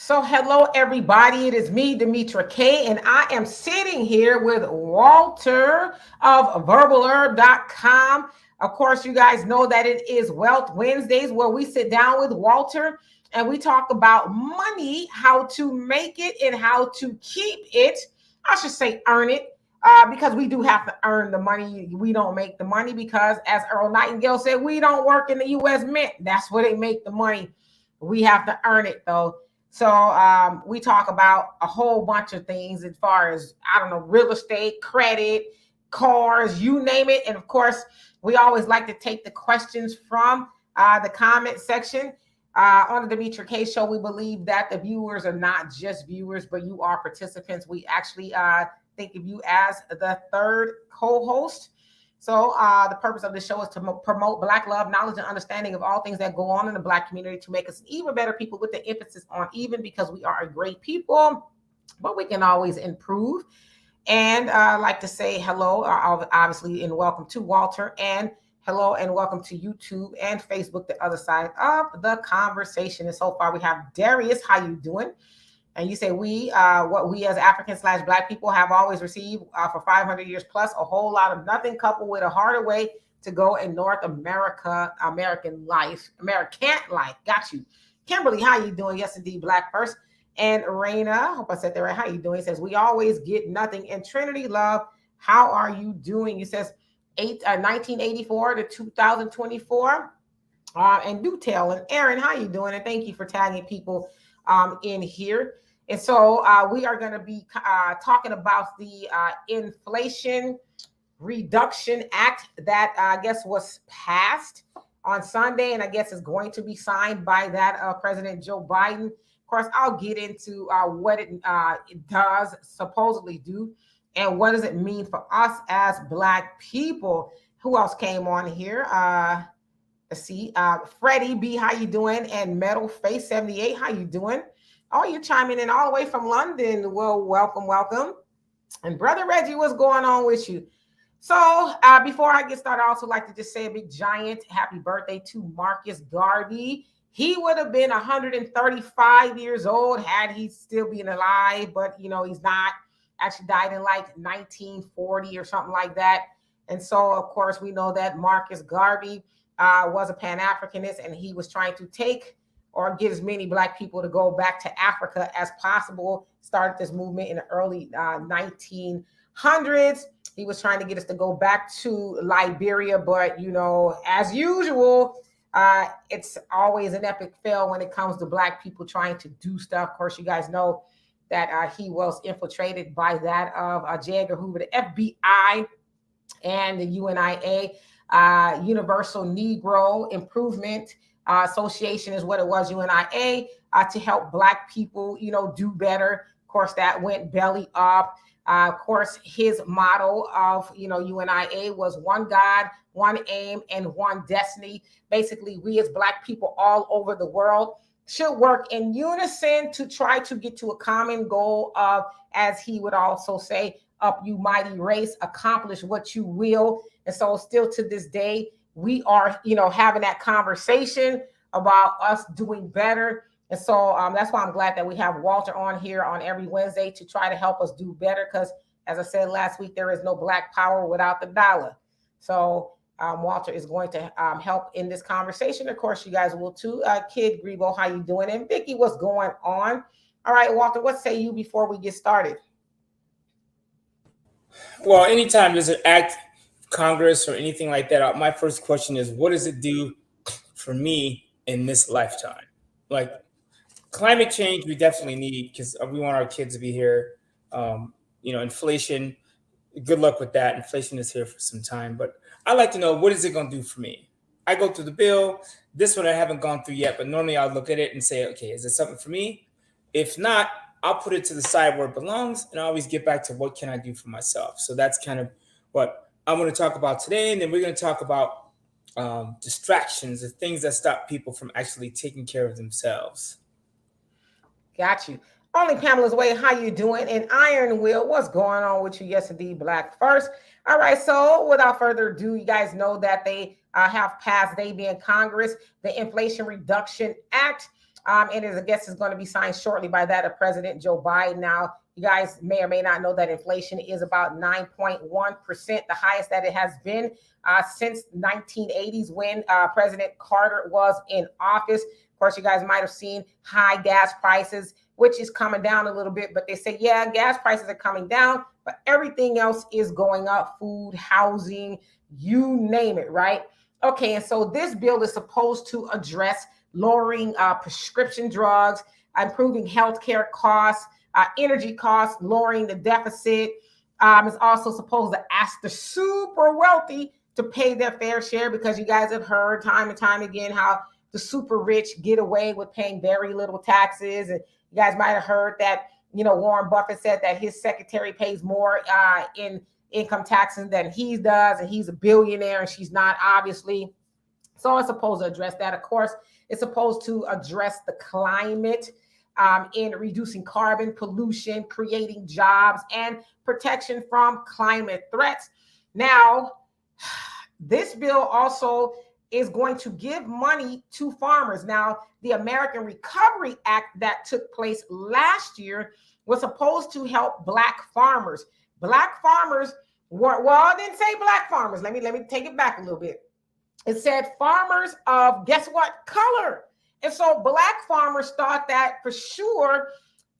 So hello everybody, it is me, Demetra K, and I am sitting here with Walter of verbalherb.com. Of course, you guys know that it is Wealth Wednesdays where we sit down with Walter and we talk about money, how to make it and how to keep it. I should say earn it. Because we do have to earn the money. We don't make the money because, as Earl Nightingale said, we don't work in the U.S. Mint. That's where they make the money. We have to earn it, though. So we talk about a whole bunch of things as far as, I don't know, real estate, credit, cars, you name it. And of course, we always like to take the questions from the comment section. On the Demetra K Show, we believe that the viewers are not just viewers, but you are participants. We actually think of you as the third co-host. So the purpose of this show is to promote Black love, knowledge, and understanding of all things that go on in the Black community to make us even better people, with the emphasis on even, because we are a great people, but we can always improve. And I'd like to say hello, obviously, and welcome to Walter, and hello and welcome to YouTube and Facebook, the other side of the conversation. And so far we have Darius. How you doing? And you say what we as African/Black people have always received for 500 years plus, a whole lot of nothing, coupled with a harder way to go in North America, American life. Got you. Kimberly, how you doing? Yes, indeed, Black first. And Raina, hope I said that right. How you doing? He says, we always get nothing. And Trinity Love, how are you doing? He says, 1984 to 2024. And do tell. And Aaron, how you doing? And thank you for tagging people in here. And so we are going to be talking about the Inflation Reduction Act that I guess was passed on Sunday, and I guess is going to be signed by that President Joe Biden. Of course, I'll get into what it does supposedly do, and what does it mean for us as Black people. Who else came on here? Let's see. Freddie B, how you doing? And Metal Face 78, how you doing? Oh, you're chiming in all the way from London. Well, welcome. And Brother Reggie, what's going on with you? So before I get started, I also like to just say a big giant happy birthday to Marcus Garvey. He would have been 135 years old had he still been alive, but he's not. Actually died in like 1940 or something like that. And so, of course, we know that Marcus Garvey was a Pan-Africanist, and he was trying to take or get as many Black people to go back to Africa as possible. Started this movement in the early 1900s. He was trying to get us to go back to Liberia, but as usual, it's always an epic fail when it comes to Black people trying to do stuff. Of course, you guys know that he was infiltrated by that of J. Edgar Hoover, the FBI, and the UNIA, Universal Negro Improvement Association is what it was, UNIA, to help Black people, do better. Of course, that went belly up. Of course, his motto of, UNIA was one God, one aim, and one destiny. Basically, we as Black people all over the world should work in unison to try to get to a common goal of, as he would also say, up you mighty race, accomplish what you will. And so still to this day, we are, having that conversation about us doing better. And so that's why I'm glad that we have Walter on here on every Wednesday to try to help us do better. Because as I said last week, there is no Black power without the dollar. So Walter is going to help in this conversation. Of course, you guys will too. Kid Grebo, how you doing? And Vicky, what's going on? All right, Walter, what say you before we get started? Well, anytime there's an act, Congress, or anything like that, my first question is, what does it do for me in this lifetime? Like climate change, we definitely need, because we want our kids to be here. Inflation, good luck with that. Inflation is here for some time, but I like to know, what is it going to do for me? I go through the bill. This one I haven't gone through yet, but normally I'll look at it and say, okay, is it something for me? If not, I'll put it to the side where it belongs, and I always get back to what can I do for myself. So that's kind of what I'm going to talk about today. And then we're going to talk about distractions, the things that stop people from actually taking care of themselves. Got you. Only Pamela's Way, how you doing? And Iron Will, what's going on with you? Yes, indeed, Black first. All right, so without further ado, you guys know that they have passed, they being Congress, the Inflation Reduction Act. And I guess is going to be signed shortly by that of President Joe Biden. Now, you guys may or may not know that inflation is about 9.1%, the highest that it has been since 1980s when President Carter was in office. Of course, you guys might have seen high gas prices, which is coming down a little bit, but they say, yeah, gas prices are coming down, but everything else is going up: food, housing, you name it, right? Okay, and so this bill is supposed to address lowering prescription drugs, improving healthcare costs, energy costs, lowering the deficit. It's also supposed to ask the super wealthy to pay their fair share, because you guys have heard time and time again how the super rich get away with paying very little taxes. And you guys might have heard that, Warren Buffett said that his secretary pays more in income taxes than he does, and he's a billionaire and she's not, obviously. So it's supposed to address that. Of course, it's supposed to address the climate in reducing carbon pollution, creating jobs, and protection from climate threats. Now, this bill also is going to give money to farmers. Now, the American Recovery Act that took place last year was supposed to help Black farmers. Black farmers were, well, it didn't say Black farmers. Let me take it back a little bit. It said farmers of, guess what, color. And so Black farmers thought that for sure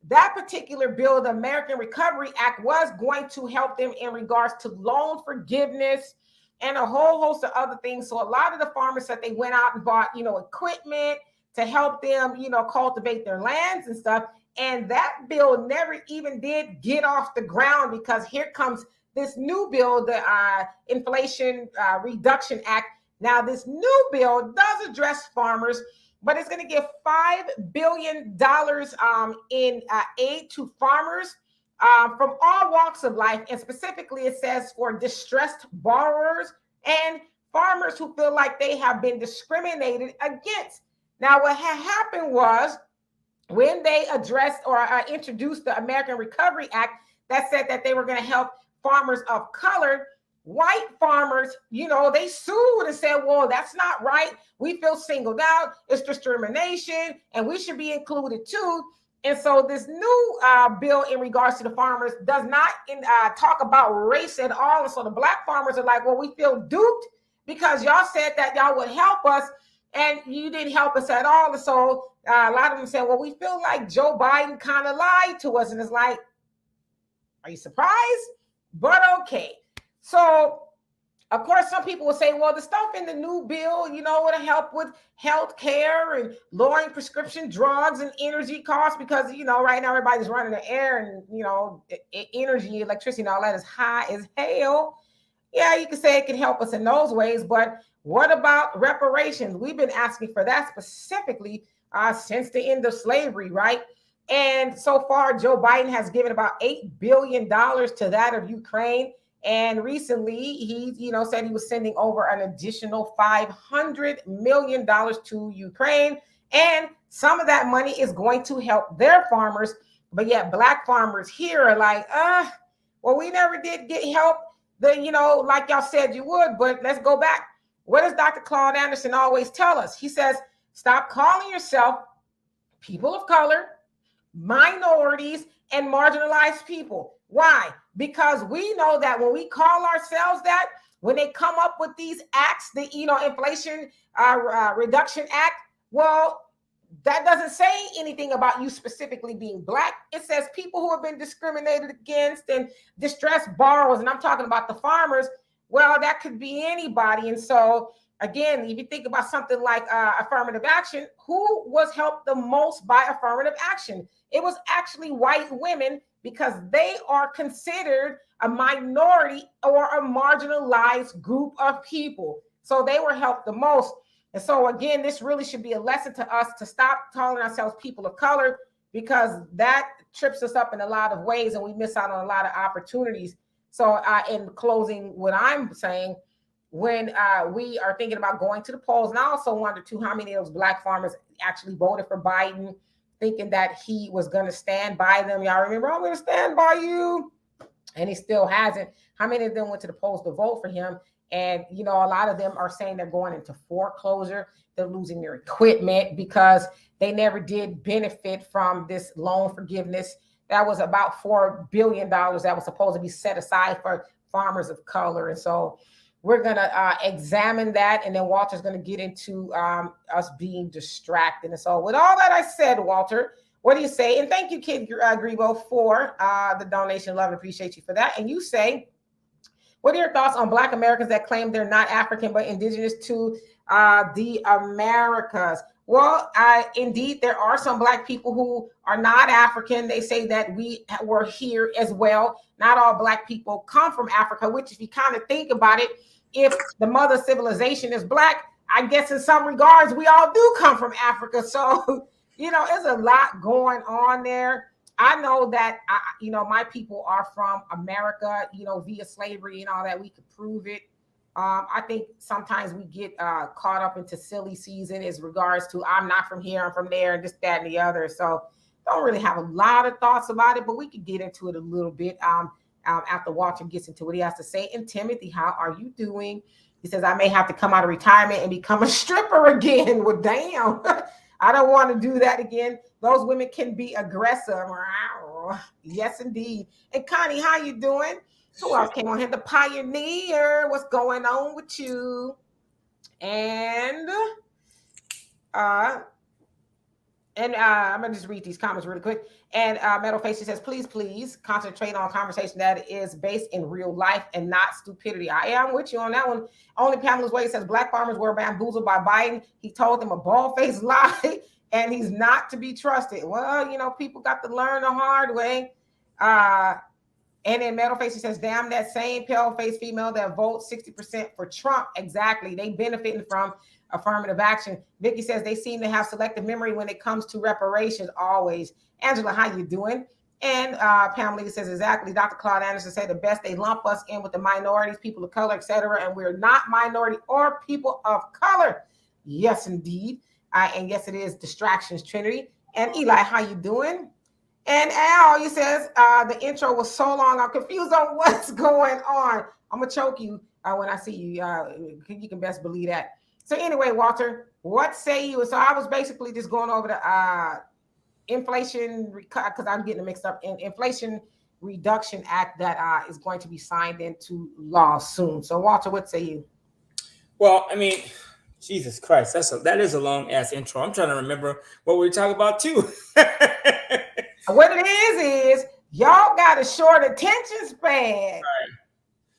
that particular bill, the American Recovery Act, was going to help them in regards to loan forgiveness and a whole host of other things. So a lot of the farmers said they went out and bought, equipment to help them, cultivate their lands and stuff. And that bill never even did get off the ground, because here comes this new bill, the Inflation Reduction Act. Now, this new bill does address farmers, but it's going to give $5 billion in aid to farmers from all walks of life. And specifically, it says for distressed borrowers and farmers who feel like they have been discriminated against. Now, what had happened was when they addressed or introduced the American Recovery Act that said that they were going to help farmers of color, white farmers, they sued and said, well, that's not right. We feel singled out. It's discrimination, and we should be included too. And so this new bill in regards to the farmers does not talk about race at all. And so the Black farmers are like, well, we feel duped because y'all said that y'all would help us and you didn't help us at all. And so a lot of them said, well, we feel like Joe Biden kind of lied to us. And it's like, are you surprised? But okay. So, of course, some people will say, well, the stuff in the new bill, would help with health care and lowering prescription drugs and energy costs, because, right now everybody's running the air and, energy, electricity, and all that is high as hell. Yeah, you can say it can help us in those ways. But what about reparations? We've been asking for that specifically since the end of slavery, right? And so far, Joe Biden has given about $8 billion to that of Ukraine. And recently, he, said he was sending over an additional $500 million to Ukraine. And some of that money is going to help their farmers. But yet Black farmers here are like, well, we never did get help, like y'all said you would. But let's go back. What does Dr. Claude Anderson always tell us? He says, stop calling yourself people of color, minorities, and marginalized people. Why? Because we know that when we call ourselves that, when they come up with these acts, the Inflation Reduction Act, well, that doesn't say anything about you specifically being Black. It says people who have been discriminated against and distressed borrowers, and I'm talking about the farmers. Well, that could be anybody. And so, again, if you think about something like affirmative action, who was helped the most by affirmative action? It was actually white women, because they are considered a minority or a marginalized group of people. So they were helped the most. And so, again, this really should be a lesson to us to stop calling ourselves people of color, because that trips us up in a lot of ways and we miss out on a lot of opportunities. So in closing, what I'm saying, when we are thinking about going to the polls, and I also wonder too, how many of those Black farmers actually voted for Biden, thinking that he was going to stand by them. Y'all remember, I'm going to stand by you. And he still hasn't. How many of them went to the polls to vote for him? And, a lot of them are saying they're going into foreclosure. They're losing their equipment because they never did benefit from this loan forgiveness. That was about $4 billion that was supposed to be set aside for farmers of color. And so we're going to examine that. And then Walter's going to get into us being distracted. And so with all that I said, Walter, what do you say? And thank you, Kid Grebo, for the donation. Love and appreciate you for that. And you say, what are your thoughts on Black Americans that claim they're not African but indigenous to the Americas? Well, indeed, there are some Black people who are not African. They say that we were here as well. Not all Black people come from Africa, which if you kind of think about it, if the mother civilization is Black, I guess in some regards, we all do come from Africa. So, there's a lot going on there. I know that, my people are from America, via slavery and all that. We could prove it. I think sometimes we get caught up into silly season as regards to I'm not from here, I'm from there, and this, that, and the other. So don't really have a lot of thoughts about it, but we could get into it a little bit after Walter gets into what he has to say. And Timothy, how are you doing? He says, I may have to come out of retirement and become a stripper again. Well, damn, I don't want to do that again. Those women can be aggressive. Yes, indeed. And Connie, how you doing? Who else came on here? The Pioneer. What's going on with you? And I'm gonna just read these comments really quick. And Metal Face says, please concentrate on a conversation that is based in real life and not stupidity. I am with you on that one. Only Pamela's Way says Black farmers were bamboozled by Biden. He told them a bald-faced lie, and he's not to be trusted. Well, people got to learn the hard way. And then Metal Face says, damn, that same pale-faced female that votes 60% for Trump. Exactly. They benefiting from affirmative action. Vicky says they seem to have selective memory when it comes to reparations always. Angela, how you doing? And Pamela says, exactly. Dr. Claude Anderson said the best, they lump us in with the minorities, people of color, etc. And we're not minority or people of color. Yes, indeed. And yes, it is distractions, Trinity. And Eli, how you doing? And Al, he says, the intro was so long, I'm confused on what's going on. I'm going to choke you when I see you. You can best believe that. So anyway, Walter, what say you? So I was basically just going over the inflation, because I'm getting mixed up, in Inflation Reduction Act that is going to be signed into law soon. So Walter, what say you? Well, I mean, Jesus Christ, that is a long ass intro. I'm trying to remember what we were talking about too. What it is y'all got a short attention span. Right.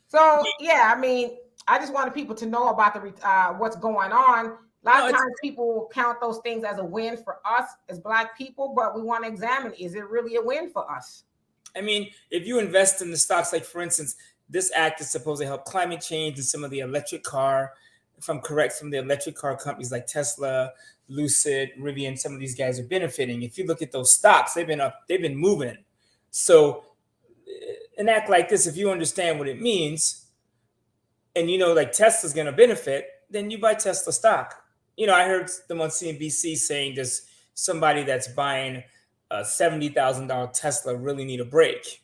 So yeah, I mean, I just wanted people to know about the what's going on. A lot of times people count those things as a win for us as Black people, but we want to examine, is it really a win for us? I mean, if you invest in the stocks, like for instance, this act is supposed to help climate change and some of the electric car, if I'm correct, some of the electric car companies like Tesla, Lucid, Rivian, some of these guys are benefiting. If you look at those stocks, they've been moving. So an act like this, if you understand what it means, and like Tesla's going to benefit, then you buy Tesla stock. I heard them on CNBC saying there's somebody that's buying a $70,000 Tesla really need a break.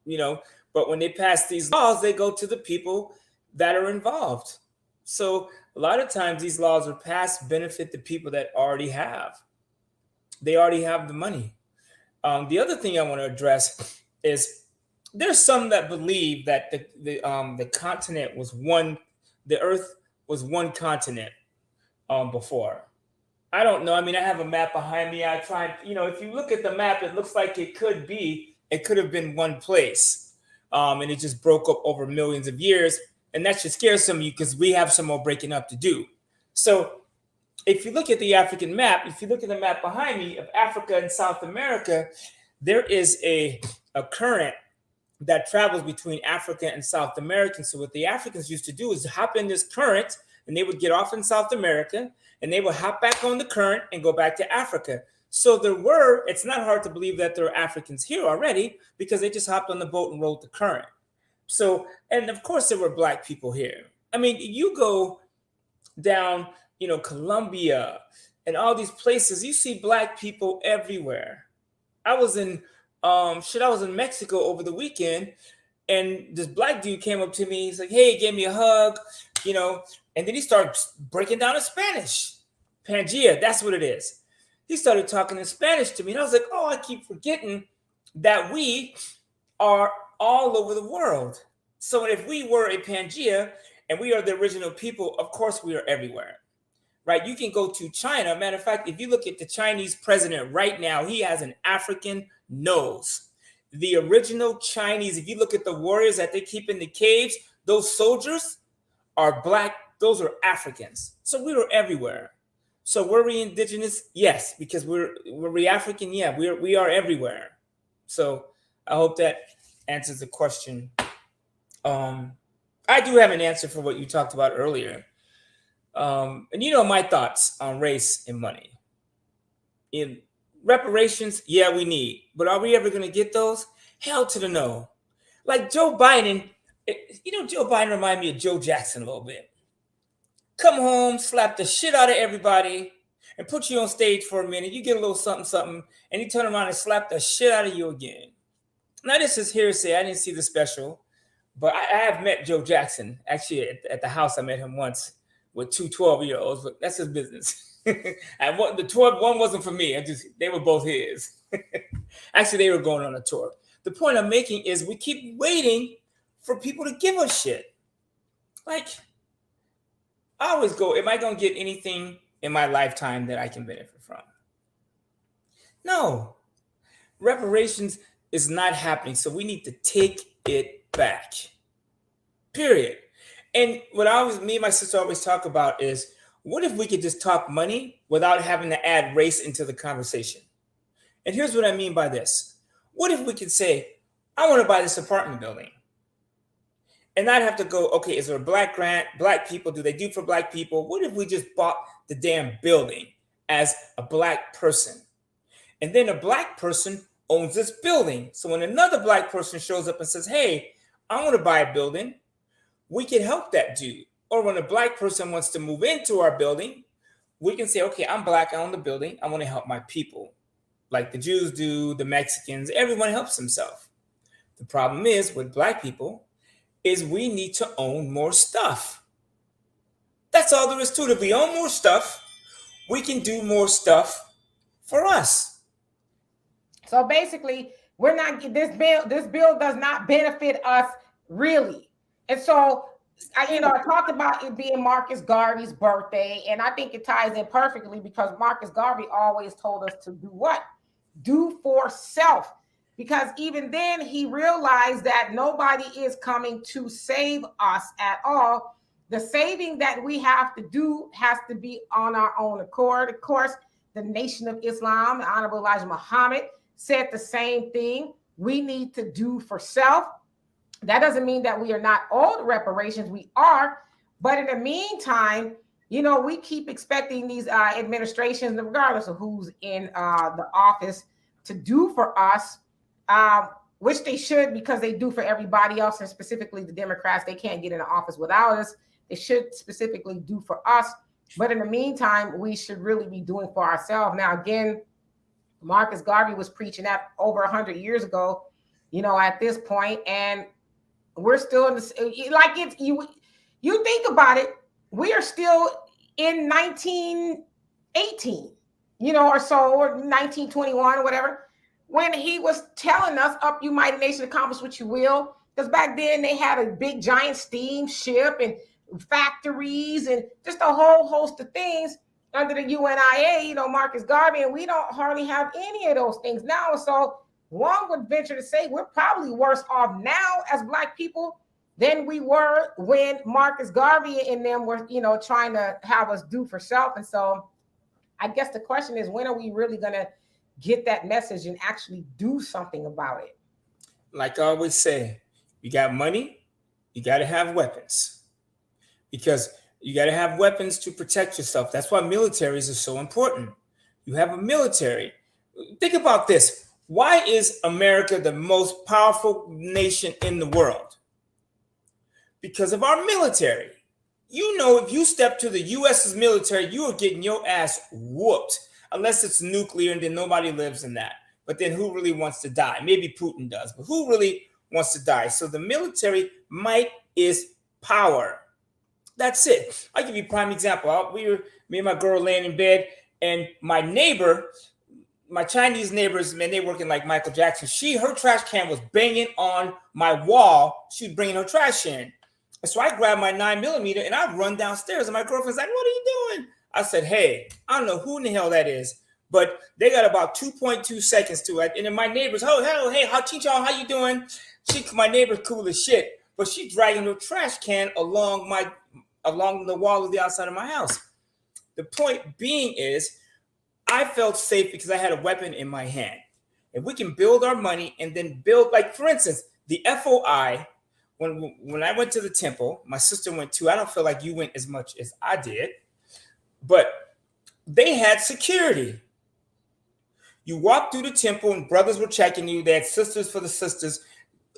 But when they pass these laws, they go to the people that are involved. So a lot of times these laws are passed benefit the people that already have. They already have the money. The other thing I want to address is there's some that believe that the continent was one, the Earth was one continent before. I don't know. I mean, I have a map behind me. I tried, if you look at the map, it looks like it could have been one place. And it just broke up over millions of years. And that should scare some of you because we have some more breaking up to do. So if you look at the African map, if you look at the map behind me of Africa and South America, there is a current that travels between Africa and South America. So what the Africans used to do is hop in this current, and they would get off in South America, and they would hop back on the current and go back to Africa. So it's not hard to believe that there are Africans here already because they just hopped on the boat and rode the current. So, and of course there were Black people here. I mean, you go down, Colombia and all these places, you see Black people everywhere. I was in Mexico over the weekend, and this Black dude came up to me. He's like, hey, he gave me a hug, and then he started breaking down in Spanish. Pangea, that's what it is. he started talking in Spanish to me. And I was like, oh, I keep forgetting that we are all over the world. So if we were a Pangea and we are the original people, of course we are everywhere, right? You can go to China. Matter of fact, if you look at the Chinese president right now, he has an African nose. The original Chinese, if you look at the warriors that they keep in the caves, those soldiers are black. Those are Africans. So we were everywhere. So were we indigenous? Yes, because were we African? Yeah, we are everywhere. So I hope that answers the question. I do have an answer for what you talked about earlier. And you know my thoughts on race and money. In reparations, yeah, we need. But are we ever going to get those? Hell to the no. Like Joe Biden, Joe Biden reminded me of Joe Jackson a little bit. Come home, slap the shit out of everybody, and put you on stage for a minute. You get a little something, something, and he turn around and slap the shit out of you again. Now, this is hearsay. I didn't see the special, but I have met Joe Jackson. Actually, at the house, I met him once with two 12-year-olds, but that's his business. And the 12 one wasn't for me. They were both his. Actually, they were going on a tour. The point I'm making is we keep waiting for people to give us shit. Like, I always go, am I going to get anything in my lifetime that I can benefit from? No. Reparations is not happening, so we need to take it back. Period. And what me and my sister always talk about is, what if we could just talk money without having to add race into the conversation? And here's what I mean by this. What if we could say, I want to buy this apartment building? And I'd have to go, okay, is there a black grant? Black people, do they do for black people? What if we just bought the damn building as a black person? And then a black person owns this building. So when another black person shows up and says, hey, I want to buy a building, we can help that dude. Or when a black person wants to move into our building, we can say, okay, I'm black, I own the building, I want to help my people. Like the Jews do, the Mexicans, everyone helps himself. The problem is with black people is we need to own more stuff. That's all there is to it. If we own more stuff, we can do more stuff for us. So basically, this bill does not benefit us really. And so I talked about it being Marcus Garvey's birthday, and I think it ties in perfectly because Marcus Garvey always told us to do what? Do for self. Because even then he realized that nobody is coming to save us at all. The saving that we have to do has to be on our own accord. Of course, the Nation of Islam, the Honorable Elijah Muhammad, said the same thing. We need to do for self. That doesn't mean that we are not owed reparations. We are. But in the meantime, we keep expecting these administrations, regardless of who's in the office, to do for us, which they should, because they do for everybody else, and specifically the Democrats. They can't get in the office without us. They should specifically do for us. But in the meantime, we should really be doing for ourselves. Now, again, Marcus Garvey was preaching that over 100 years ago, at this point, and we're still in this, like it's you think about it, we are still in 1918, or so, or 1921 or whatever, when he was telling us, up you mighty nation, accomplish what you will. Because back then they had a big giant steamship and factories and just a whole host of things under the UNIA, Marcus Garvey, and we don't hardly have any of those things now. So one would venture to say we're probably worse off now as Black people than we were when Marcus Garvey and them were, trying to have us do for self. And so I guess the question is, when are we really going to get that message and actually do something about it? Like I always say, you got money, you got to have weapons, because you got to have weapons to protect yourself. That's why militaries are so important. You have a military. Think about this. Why is America the most powerful nation in the world? Because of our military. If you step to the U.S.'s military, you are getting your ass whooped, unless it's nuclear and then nobody lives in that. But then who really wants to die? Maybe Putin does, but who really wants to die? So the military might is power. That's it. I'll give you a prime example. Me and my girl laying in bed, And my neighbor, my Chinese neighbors, man, they working like Michael Jackson. Her trash can was banging on my wall. She was bringing her trash in. And so I grabbed my 9mm and I run downstairs. And my girlfriend's like, what are you doing? I said, hey, I don't know who in the hell that is, but they got about 2.2 seconds to it. And then my neighbors, oh, hey, how you doing? My neighbor's cool as shit, but she's dragging her trash can along the wall of the outside of my house. The point being is, I felt safe because I had a weapon in my hand. If we can build our money and then build, like for instance, the FOI, when I went to the temple, my sister went too. I don't feel like you went as much as I did, but they had security. You walked through the temple and brothers were checking you. They had sisters for the sisters.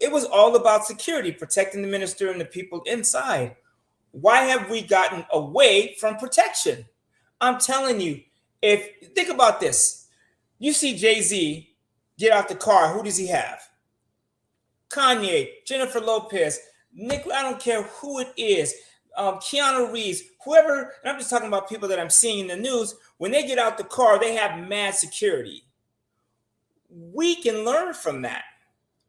It was all about security, protecting the minister and the people inside. Why have we gotten away from protection? I'm telling you, think about this. You see Jay-Z get out the car. Who does he have? Kanye, Jennifer Lopez, Nick, I don't care who it is, Keanu Reeves, whoever, and I'm just talking about people that I'm seeing in the news. When they get out the car, they have mad security. We can learn from that,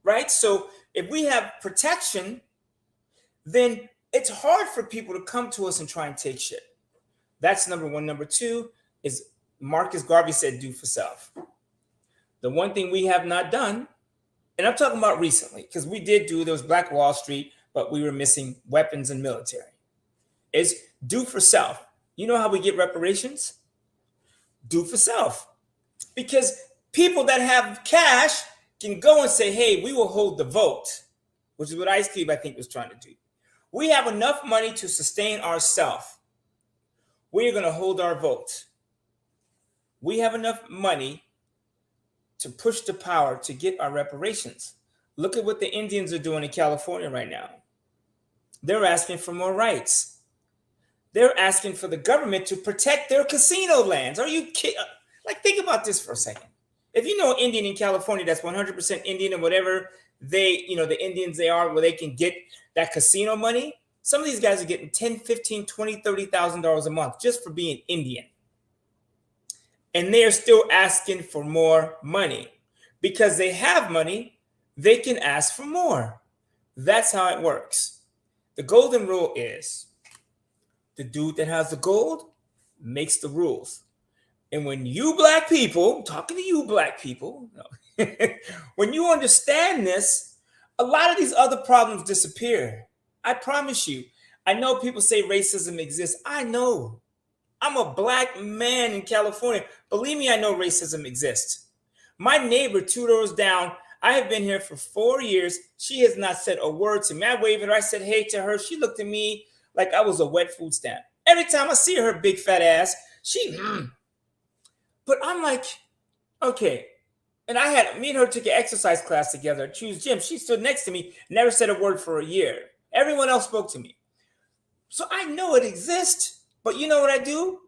right? So if we have protection, then it's hard for people to come to us and try and take shit. That's number one. Number two is Marcus Garvey said, do for self. The one thing we have not done, and I'm talking about recently, because there was Black Wall Street, but we were missing weapons and military, is do for self. You know how we get reparations? Do for self. Because people that have cash can go and say, hey, we will hold the vote, which is what Ice Cube, I think, was trying to do. We have enough money to sustain ourselves. We're going to hold our vote. We have enough money to push the power to get our reparations. Look at what the Indians are doing in California right now. They're asking for more rights. They're asking for the government to protect their casino lands. Are you kidding? Like, think about this for a second. If you know Indian in California that's 100% Indian and whatever the Indians they are, where they can get that casino money, some of these guys are getting $10,000, $15,000, $20,000, $30,000 a month just for being Indian. And they are still asking for more money. Because they have money, they can ask for more. That's how it works. The golden rule is the dude that has the gold makes the rules. And when you black people, I'm talking to you black people, when you understand this, a lot of these other problems disappear. I promise you. I know people say racism exists. I know. I'm a black man in California. Believe me, I know racism exists. My neighbor 2 doors down, I have been here for 4 years. She has not said a word to me. I waved at her. I said hey to her. She looked at me like I was a wet food stamp. Every time I see her big fat ass, but I'm like, okay. And me and her took an exercise class together at Choose Gym. She stood next to me, never said a word for a year. Everyone else spoke to me. So I know it exists, but you know what I do?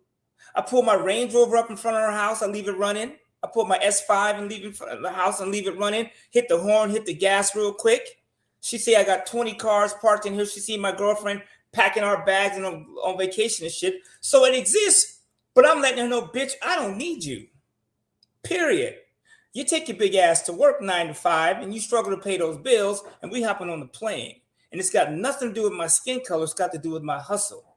I pull my Range Rover up in front of her house. I leave it running. I put my S5 and leave it in front of the house and leave it running. Hit the horn, hit the gas real quick. She say I got 20 cars parked in here. She see my girlfriend packing our bags and on vacation and shit. So it exists, but I'm letting her know, bitch, I don't need you. Period. You take your big ass to work 9 to 5 and you struggle to pay those bills and we hopping on the plane. And it's got nothing to do with my skin color. It's got to do with my hustle.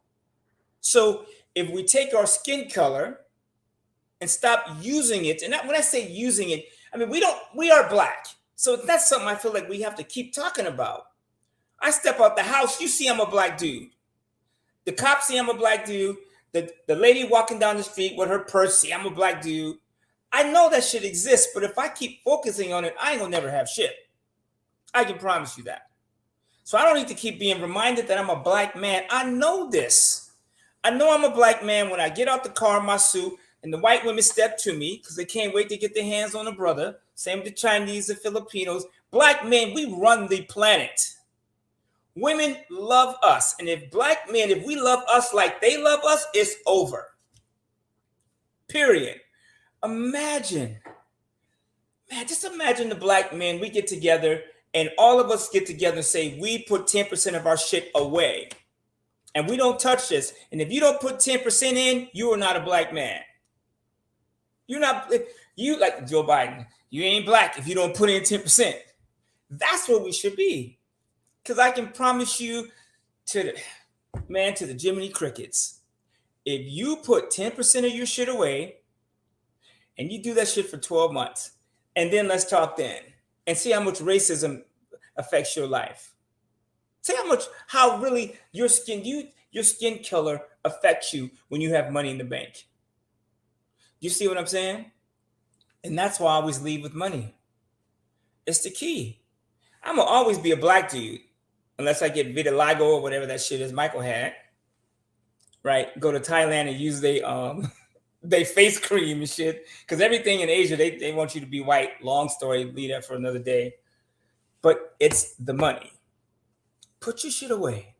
So if we take our skin color and stop using it, and when I say using it, I mean, we are black. So that's something I feel like we have to keep talking about. I step out the house, you see I'm a black dude. The cops see I'm a black dude. The lady walking down the street with her purse, see I'm a black dude. I know that shit exists, but if I keep focusing on it, I ain't gonna never have shit. I can promise you that. So I don't need to keep being reminded that I'm a black man. I know this. I know I'm a black man when I get out the car in my suit and the white women step to me because they can't wait to get their hands on a brother. Same with the Chinese and Filipinos. Black men, we run the planet. Women love us. And if black men, if we love us like they love us, it's over. Period. Just imagine the black men, we get together and all of us get together and say, we put 10% of our shit away and we don't touch this. And if you don't put 10% in, you are not a black man. You're not, you like Joe Biden, you ain't black if you don't put in 10%. That's what we should be. Because I can promise you to the Jiminy Crickets, if you put 10% of your shit away and you do that shit for 12 months, and then let's talk then and see how much racism affects your life. See how really your skin color affects you when you have money in the bank. You see what I'm saying? And that's why I always leave with money. It's the key. I'm gonna always be a black dude unless I get vitiligo or whatever that shit is Michael had. Right? Go to Thailand and use they face cream and shit. Because everything in Asia, they want you to be white. Long story, leave that for another day. But it's the money. Put your shit away.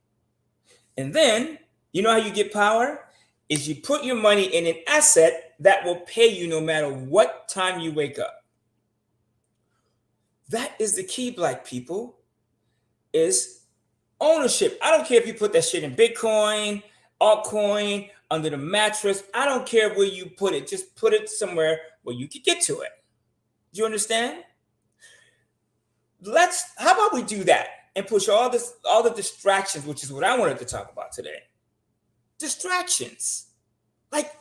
And then, you know how you get power? Is you put your money in an asset that will pay you no matter what time you wake up. That is the key, black people, is ownership. I don't care if you put that shit in Bitcoin, altcoin, under the mattress. I don't care where you put it. Just put it somewhere where you can get to it. Do you understand? How about we do that and push all the distractions, which is what I wanted to talk about today. Distractions. Like,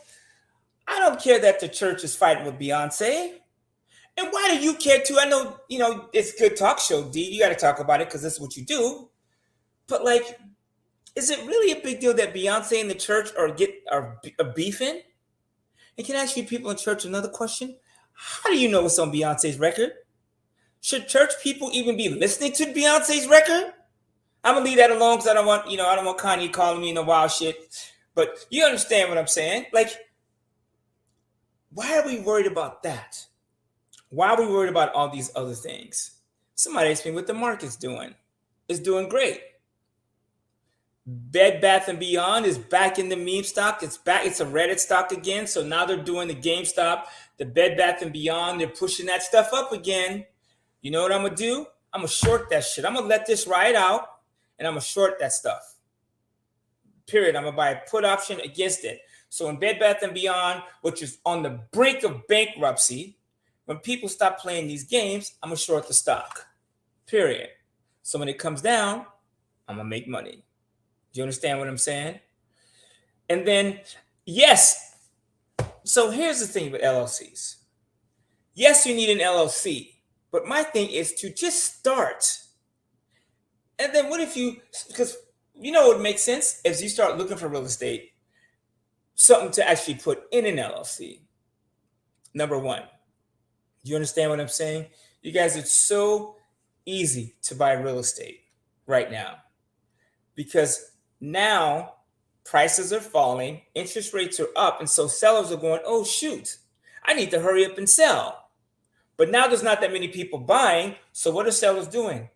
I don't care that the church is fighting with Beyonce. And why do you care too? I know, it's a good talk show, D. You got to talk about it because that's what you do. But like, is it really a big deal that Beyonce and the church are beefing? And can I ask you people in church another question? How do you know what's on Beyonce's record? Should church people even be listening to Beyonce's record? I'm gonna leave that alone because I don't want Kanye calling me no wild shit. But you understand what I'm saying? Like, why are we worried about that? Why are we worried about all these other things? Somebody asked me what the market's doing. It's doing great. Bed Bath & Beyond is back in the meme stock. It's back. It's a Reddit stock again. So now they're doing the GameStop, the Bed Bath & Beyond. They're pushing that stuff up again. You know what I'm going to do? I'm going to short that shit. I'm going to let this ride out and I'm going to short that stuff. Period. I'm going to buy a put option against it. So in Bed Bath & Beyond, which is on the brink of bankruptcy, when people stop playing these games, I'm going to short the stock. Period. So when it comes down, I'm going to make money. Do you understand what I'm saying? And then, yes. So here's the thing with LLCs. Yes, you need an LLC. But my thing is to just start. And then what if because what makes sense is you start looking for real estate, something to actually put in an LLC. Number one. Do you understand what I'm saying? You guys, it's so easy to buy real estate right now because now prices are falling, interest rates are up, and so sellers are going, oh, shoot, I need to hurry up and sell. But now there's not that many people buying, so what are sellers doing?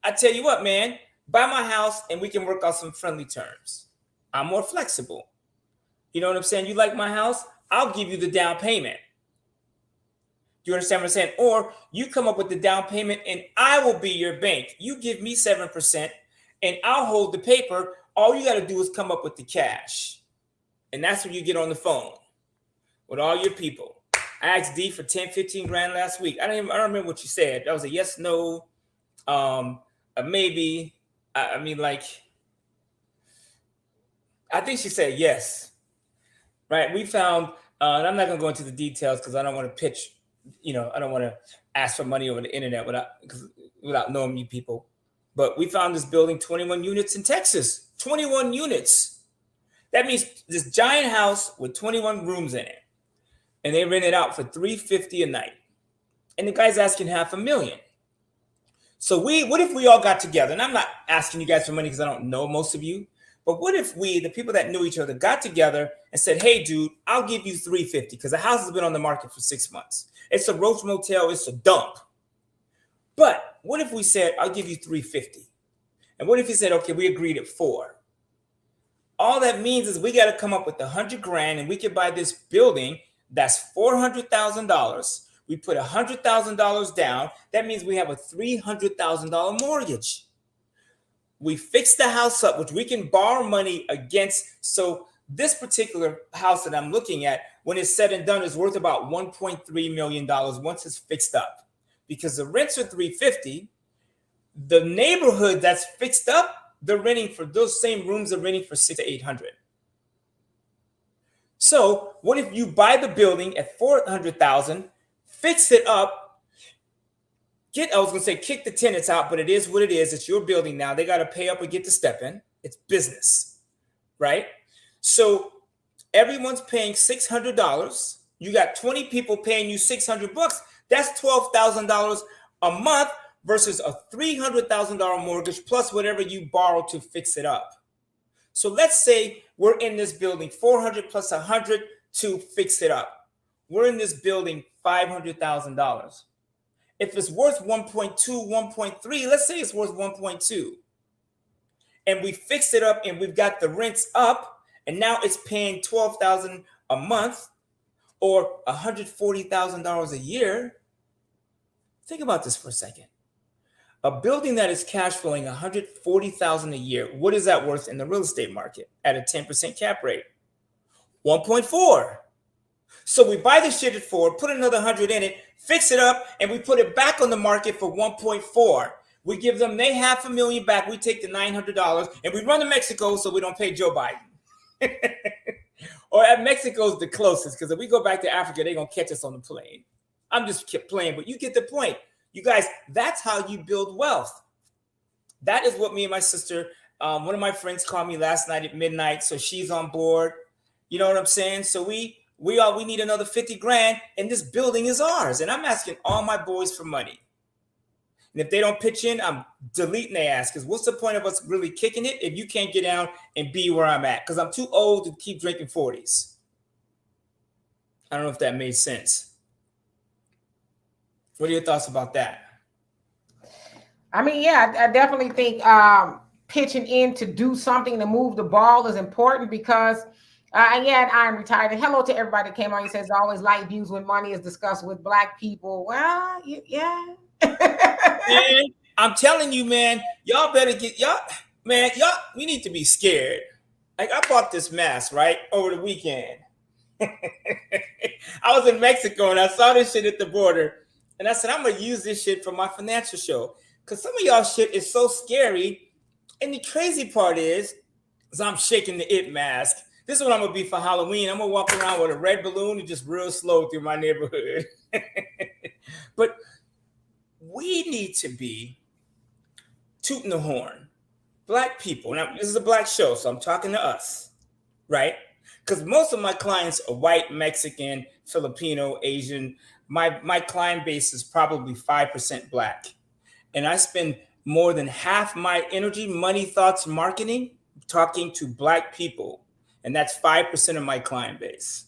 I tell you what, man, buy my house and we can work out some friendly terms. I'm more flexible. You know what I'm saying? You like my house? I'll give you the down payment. Do you understand what I'm saying? Or you come up with the down payment and I will be your bank. You give me 7% and I'll hold the paper. All you got to do is come up with the cash. And that's when you get on the phone with all your people. I asked D for 10, 15 grand last week. I don't remember what you said. That was a yes, no, a maybe. I think she said yes. Right? We found, and I'm not going to go into the details because I don't want to pitch. I don't want to ask for money over the internet without knowing you people. But we found this building, 21 units in Texas. 21 units. That means this giant house with 21 rooms in it. And they rent it out for $350 a night. And the guy's asking $500,000. So what if we all got together? And I'm not asking you guys for money because I don't know most of you. But what if we, the people that knew each other, got together and said, hey, dude, I'll give you $350 because the house has been on the market for 6 months. It's a Roach Motel. It's a dump. But what if we said, I'll give you $350? And what if you said, okay, we agreed at $4? All that means is we got to come up with $100 grand and we can buy this building that's $400,000. We put $100,000 down. That means we have a $300,000 mortgage. We fix the house up, which we can borrow money against. So this particular house that I'm looking at, when it's said and done, is worth about $1.3 million once it's fixed up. Because the rents are $350, the neighborhood that's fixed up, they're renting for those same rooms are renting for $600 to $800. So what if you buy the building at $400,000, fix it up, kick the tenants out, but it is what it is. It's your building now. They got to pay up and get to step in. It's business, right? So everyone's paying $600. You got 20 people paying you $600. That's $12,000 a month versus a $300,000 mortgage plus whatever you borrow to fix it up. So let's say we're in this building, 400 plus 100 to fix it up. We're in this building, $500,000. If it's worth 1.2, 1.3, let's say it's worth 1.2. And we fixed it up and we've got the rents up and now it's paying $12,000 a month or $140,000 a year. Think about this for a second. A building that is cash flowing $140,000 a year, what is that worth in the real estate market at a 10% cap rate? 1.4. So we buy the shit at 4, put another 100 in it, fix it up, and we put it back on the market for 1.4. We give them they $500,000 back. We take the $900 and we run to Mexico so we don't pay Joe Biden. Or at Mexico's the closest, because if we go back to Africa, they're gonna catch us on the plane. I'm just playing, but you get the point. You guys, that's how you build wealth. That is what me and my sister, one of my friends called me last night at midnight, so she's on board. You know what I'm saying? So we need another 50 grand, and this building is ours. And I'm asking all my boys for money. And if they don't pitch in, I'm deleting their ass. Because what's the point of us really kicking it if you can't get down and be where I'm at? Because I'm too old to keep drinking 40s. I don't know if that made sense. What are your thoughts about that? I mean, yeah, I definitely think pitching in to do something to move the ball is important because, again, I'm retired. And hello to everybody that came on. He says always light views when money is discussed with Black people. Well, yeah. Man, I'm telling you, man, y'all better get we need to be scared. Like I bought this mask, right, over the weekend. I was in Mexico and I saw this shit at the border. And I said, I'm going to use this shit for my financial show. Because some of y'all shit is so scary. And the crazy part is I'm shaking the it mask. This is what I'm going to be for Halloween. I'm going to walk around with a red balloon and just real slow through my neighborhood. But we need to be tooting the horn. Black people. Now, this is a Black show, so I'm talking to us. Right? Because most of my clients are white, Mexican, Filipino, Asian. My client base is probably 5% Black. And I spend more than half my energy, money, thoughts, marketing, talking to Black people. And that's 5% of my client base,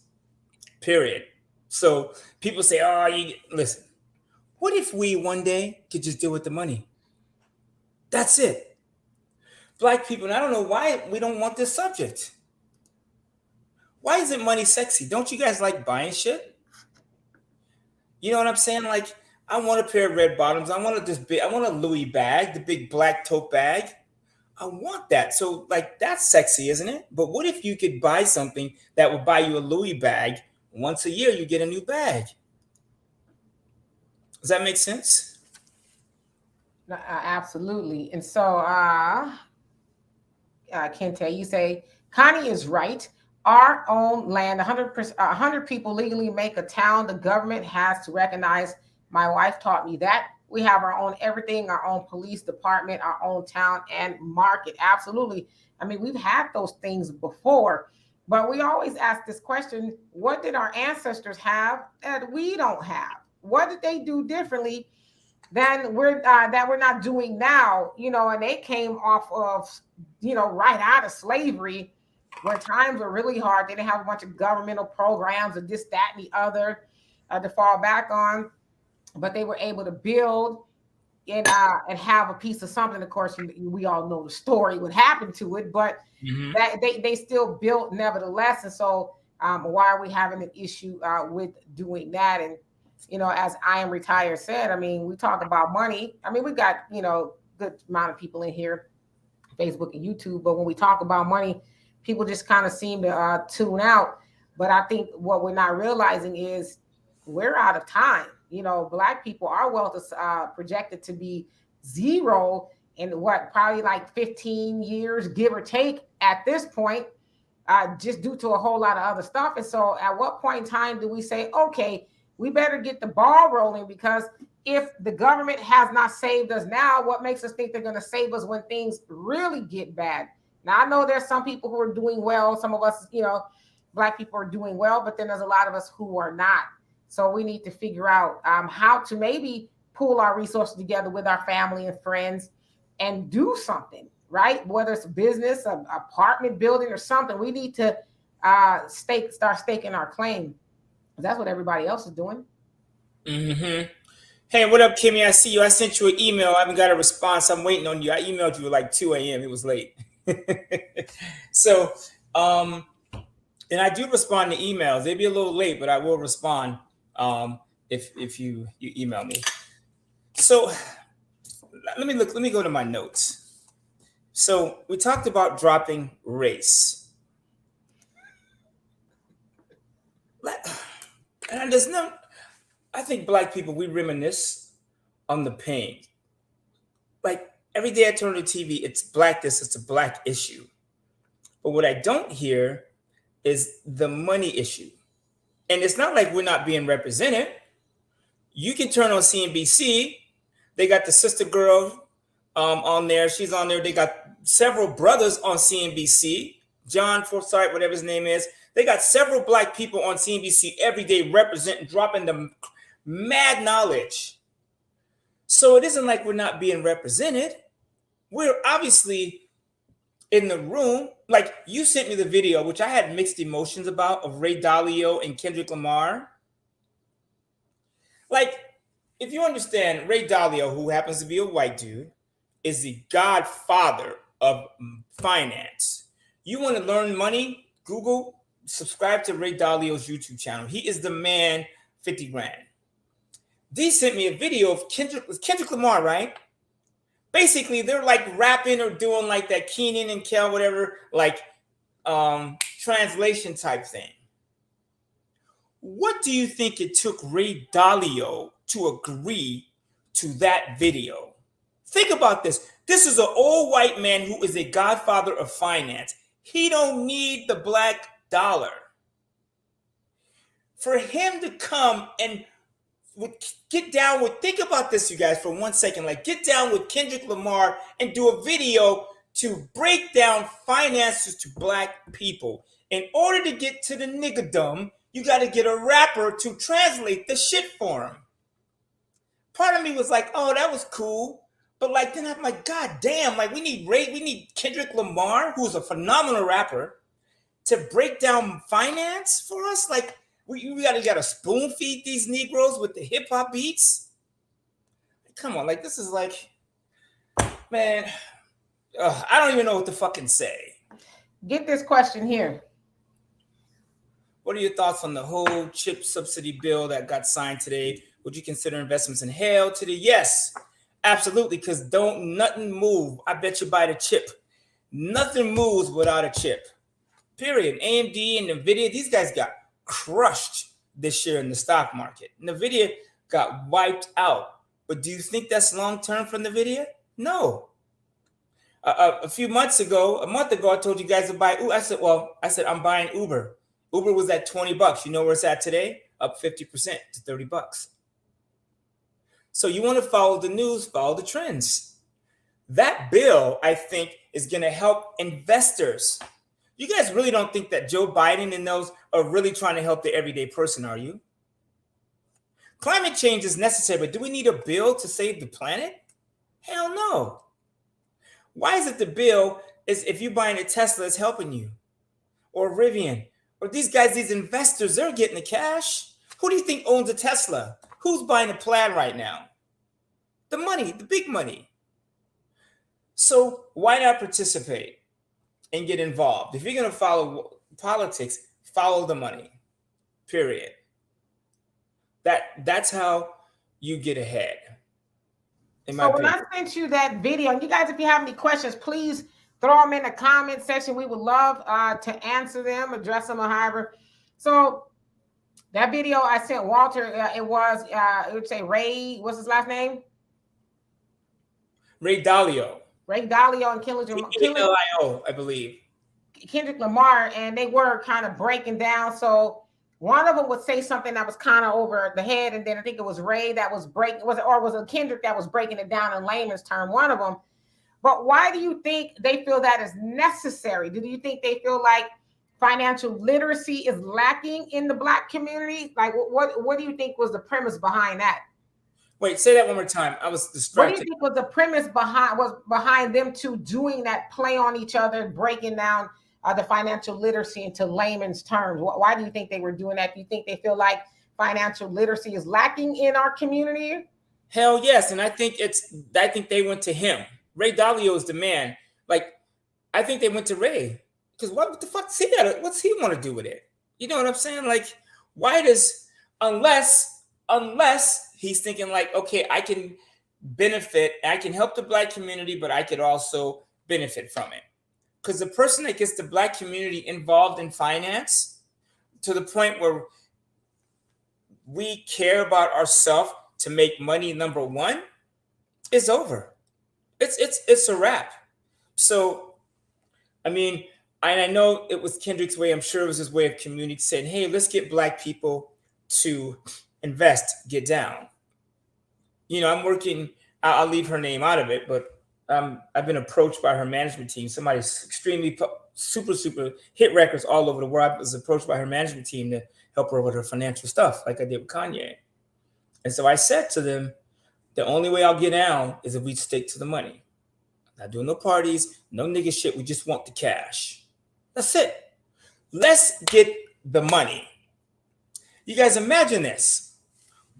period. So people say, listen, what if we one day could just deal with the money? That's it. Black people, and I don't know why we don't want this subject. Why isn't money sexy? Don't you guys like buying shit? You know what I'm saying? Like, I want a pair of red bottoms. I want a Louis bag, the big black tote bag. I want that. So, like, that's sexy, isn't it? But what if you could buy something that would buy you a Louis bag? Once a year, you get a new bag. Does that make sense? Absolutely. And so, Kente, you say, Connie is right. Our own land, 100 people legally make a town. The government has to recognize. My wife taught me that. We have our own everything, our own police department, our own town and market. Absolutely. I mean, we've had those things before, but we always ask this question, what did our ancestors have that we don't have? What did they do differently than we're not doing now? You know, and they came off of, right out of slavery, when times were really hard. They didn't have a bunch of governmental programs or this, that, and the other to fall back on. But they were able to build and have a piece of something. Of course, we all know the story, what happened to it, but that they still built nevertheless. And so why are we having an issue with doing that? And, as I Am Retired said, I mean, we talk about money. I mean, we've got, good amount of people in here, Facebook and YouTube. But when we talk about money, people just kind of seem to tune out. But I think what we're not realizing is we're out of time. You know, Black people, our wealth is projected to be zero in what, probably like 15 years, give or take at this point, just due to a whole lot of other stuff. And so at what point in time do we say, okay, we better get the ball rolling? Because if the government has not saved us now, what makes us think they're going to save us when things really get bad? Now, I know there's some people who are doing well. Some of us, you know, Black people are doing well, but then there's a lot of us who are not. So we need to figure out how to maybe pool our resources together with our family and friends and do something, right? Whether it's business, an apartment building, or something, we need to start staking our claim. That's what everybody else is doing. Mm-hmm. Hey, what up, Kimmy? I see you. I sent you an email. I haven't got a response. I'm waiting on you. I emailed you at like 2 a.m. It was late. So, and I do respond to emails. They'd be a little late, but I will respond if you email me. So let me go to my notes. So we talked about dropping race. And there's no, I think Black people, we reminisce on the pain. Like every day I turn on the TV, it's Black this, it's a Black issue. But what I don't hear is the money issue. And it's not like we're not being represented. You can turn on CNBC. They got the sister girl on there. She's on there. They got several brothers on CNBC. John Forsyth, whatever his name is. They got several Black people on CNBC every day representing, dropping the mad knowledge. So it isn't like we're not being represented. We're obviously in the room. Like you sent me the video, which I had mixed emotions about, of Ray Dalio and Kendrick Lamar. Like, if you understand, Ray Dalio, who happens to be a white dude, is the godfather of finance. You want to learn money? Google, subscribe to Ray Dalio's YouTube channel. He is the man, 50 grand. Dee sent me a video of Kendrick Lamar, right? Basically, they're like rapping or doing like that Keenan and Kel, whatever, like translation type thing. What do you think it took Ray Dalio to agree to that video? Think about this. This is an old white man who is a godfather of finance. He don't need the Black dollar. For him to come and get down with, think about this, you guys, for 1 second. Like, get down with Kendrick Lamar and do a video to break down finances to Black people. In order to get to the niggerdom, you got to get a rapper to translate the shit for him. Part of me was like, oh, that was cool. But like, then I'm like, God damn, like we need Kendrick Lamar, who's a phenomenal rapper, to break down finance for us. Like, we gotta spoon feed these Negroes with the hip hop beats. Come on, like this is like, man, I don't even know what to fucking say. Get this question here. What are your thoughts on the whole chip subsidy bill that got signed today? Would you consider investments in hell today? Yes, absolutely, because nothing move. I bet you buy the chip. Nothing moves without a chip. Period. AMD and NVIDIA, these guys got crushed this year in the stock market. NVIDIA got wiped out. But do you think that's long-term for NVIDIA? No. A month ago, I told you guys to buy Uber. I said, I'm buying Uber. Uber was at $20. You know where it's at today? Up 50% to $30. So you want to follow the news, follow the trends. That bill, I think, is going to help investors. You guys really don't think that Joe Biden and those are really trying to help the everyday person, are you? Climate change is necessary, but do we need a bill to save the planet? Hell no. Why is it the bill is if you're buying a Tesla, it's helping you? Or Rivian? Or these guys, these investors, they're getting the cash. Who do you think owns a Tesla? Who's buying a Plaid right now? The money, the big money. So why not participate and get involved? If you're going to follow politics, follow the money, period. That's how you get ahead. So when I sent you that video, and you guys, if you have any questions, please throw them in the comment section. We would love to answer them, address them, or however So that video I sent Walter, it would say Ray, what's his last name? Ray Dalio. Ray Dalio and Dalio, I believe. Kendrick Lamar, and they were kind of breaking down. So one of them would say something that was kind of over the head, and then I think it was Ray that was was it Kendrick that was breaking it down in layman's term, one of them. But why do you think they feel that is necessary? Do you think they feel like financial literacy is lacking in the Black community? Like, what do you think was the premise behind that? Wait, say that one more time. I was distracted. What do you think was the premise behind them two doing that play on each other, breaking down the financial literacy into layman's terms? Why do you think they were doing that? Do you think they feel like financial literacy is lacking in our community? Hell yes, and I think they went to him. Ray Dalio is the man. Like, I think they went to Ray because what the fuck does he got? What's he want to do with it? You know what I'm saying? Like, why does unless he's thinking like, okay, I can benefit, I can help the Black community, but I could also benefit from it. Because the person that gets the Black community involved in finance to the point where we care about ourselves to make money, number one, is over. It's a wrap. So, I mean, and I know it was Kendrick's way. I'm sure it was his way of community saying, hey, let's get Black people to invest, get down. You know, I'm working, I'll leave her name out of it, but I've been approached by her management team. Somebody's extremely super hit records all over the world. I was approached by her management team to help her with her financial stuff, like I did with Kanye. And so I said to them, the only way I'll get down is if we stick to the money. I'm not doing no parties, no nigga shit. We just want the cash. That's it. Let's get the money. You guys imagine this.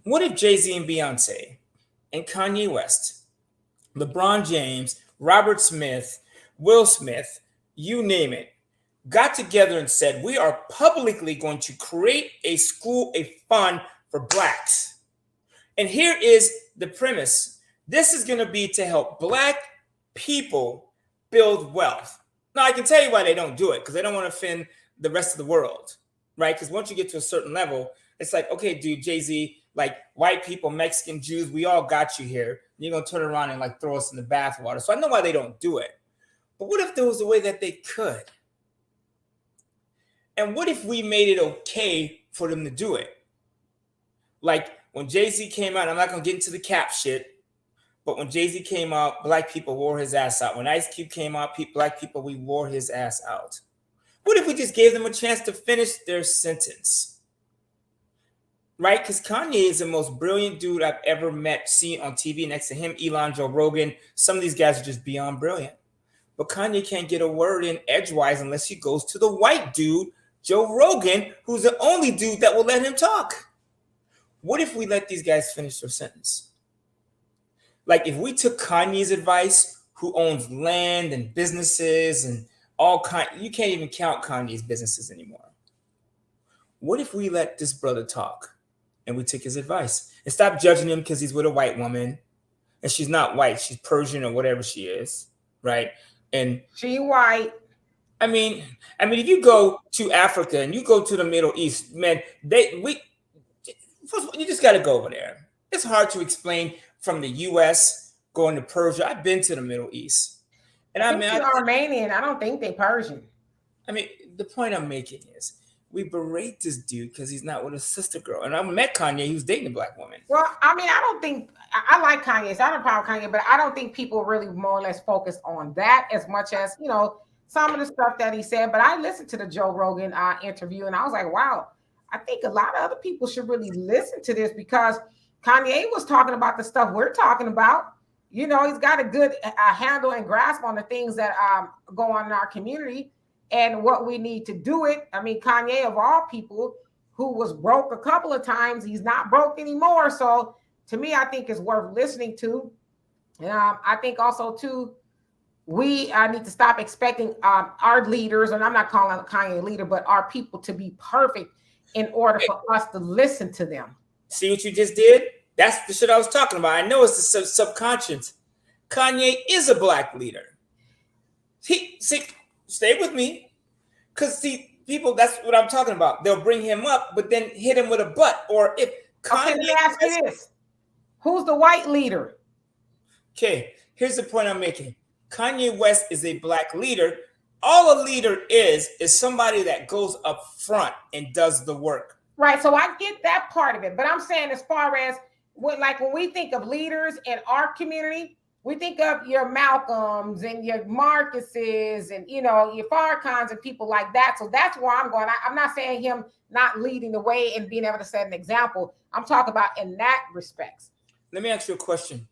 What if Jay-Z and Beyonce and Kanye West, LeBron James, Robert Smith, Will Smith, you name it, got together and said, we are publicly going to create a fund for Blacks. And here is the premise. This is going to be to help Black people build wealth. Now, I can tell you why they don't do it, because they don't want to offend the rest of the world, right? Because once you get to a certain level, it's like, okay, dude, Jay-Z, like white people, Mexican, Jews, we all got you here. And you're going to turn around and like throw us in the bathwater. So I know why they don't do it. But what if there was a way that they could? And what if we made it okay for them to do it? Like when Jay-Z came out, I'm not going to get into the cap shit, but when Jay-Z came out, Black people wore his ass out. When Ice Cube came out, Black people, we wore his ass out. What if we just gave them a chance to finish their sentence? Right? Because Kanye is the most brilliant dude I've ever met, seen on TV. Next to him, Elon, Joe Rogan. Some of these guys are just beyond brilliant. But Kanye can't get a word in edgewise unless he goes to the white dude, Joe Rogan, who's the only dude that will let him talk. What if we let these guys finish their sentence? Like if we took Kanye's advice, who owns land and businesses and all kind, you can't even count Kanye's businesses anymore. What if we let this brother talk and we took his advice and stop judging him because he's with a white woman and she's not white, she's Persian or whatever she is, right? And she white. I mean, if you go to Africa and you go to the Middle East, man, you just got to go over there. It's hard to explain from the U.S. going to Persia. I've been to the Middle East, and I mean, Armenian. I don't think they Persian. I mean, the point I'm making is we berate this dude because he's not with a sister girl. And I met Kanye; he was dating a Black woman. Well, I mean, I don't think I like Kanye. So I don't problem with Kanye, but I don't think people really more or less focus on that as much as some of the stuff that he said. But I listened to the Joe Rogan interview, and I was like, wow. I think a lot of other people should really listen to this because Kanye was talking about the stuff we're talking about. He's got a good handle and grasp on the things that go on in our community and what we need to do it. I mean, Kanye, of all people, who was broke a couple of times, he's not broke anymore. So to me, I think it's worth listening to. I think also, too, we need to stop expecting our leaders, and I'm not calling Kanye a leader, but our people to be perfect in order for us to listen to them. See what you just did? That's the shit I was talking about. I know it's the subconscious. Kanye is a Black leader. Stay with me. Because people, that's what I'm talking about. They'll bring him up, but then hit him with a but. Or if Kanye, okay, let me ask you this: who's the white leader? Okay, here's the point I'm making. Kanye West is a black leader. All a leader is somebody that goes up front and does the work. Right. So I get that part of it, but I'm saying as far as when we think of leaders in our community, we think of your Malcolms and your Marcuses and your Farrakhan's and people like that. So that's where I'm going. I'm not saying him not leading the way and being able to set an example. I'm talking about in that respects. Let me ask you a question.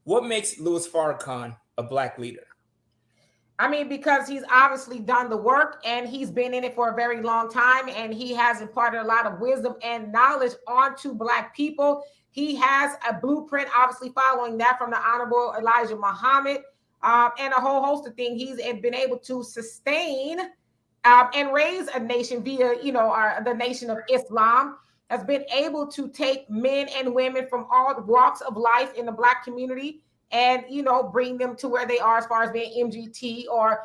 What makes Louis Farrakhan a black leader? I mean, because he's obviously done the work and he's been in it for a very long time, and he has imparted a lot of wisdom and knowledge onto Black people. He has a blueprint, obviously following that from the Honorable Elijah Muhammad, and a whole host of things. He's been able to sustain and raise a nation via, the Nation of Islam, has been able to take men and women from all walks of life in the Black community and bring them to where they are as far as being MGT or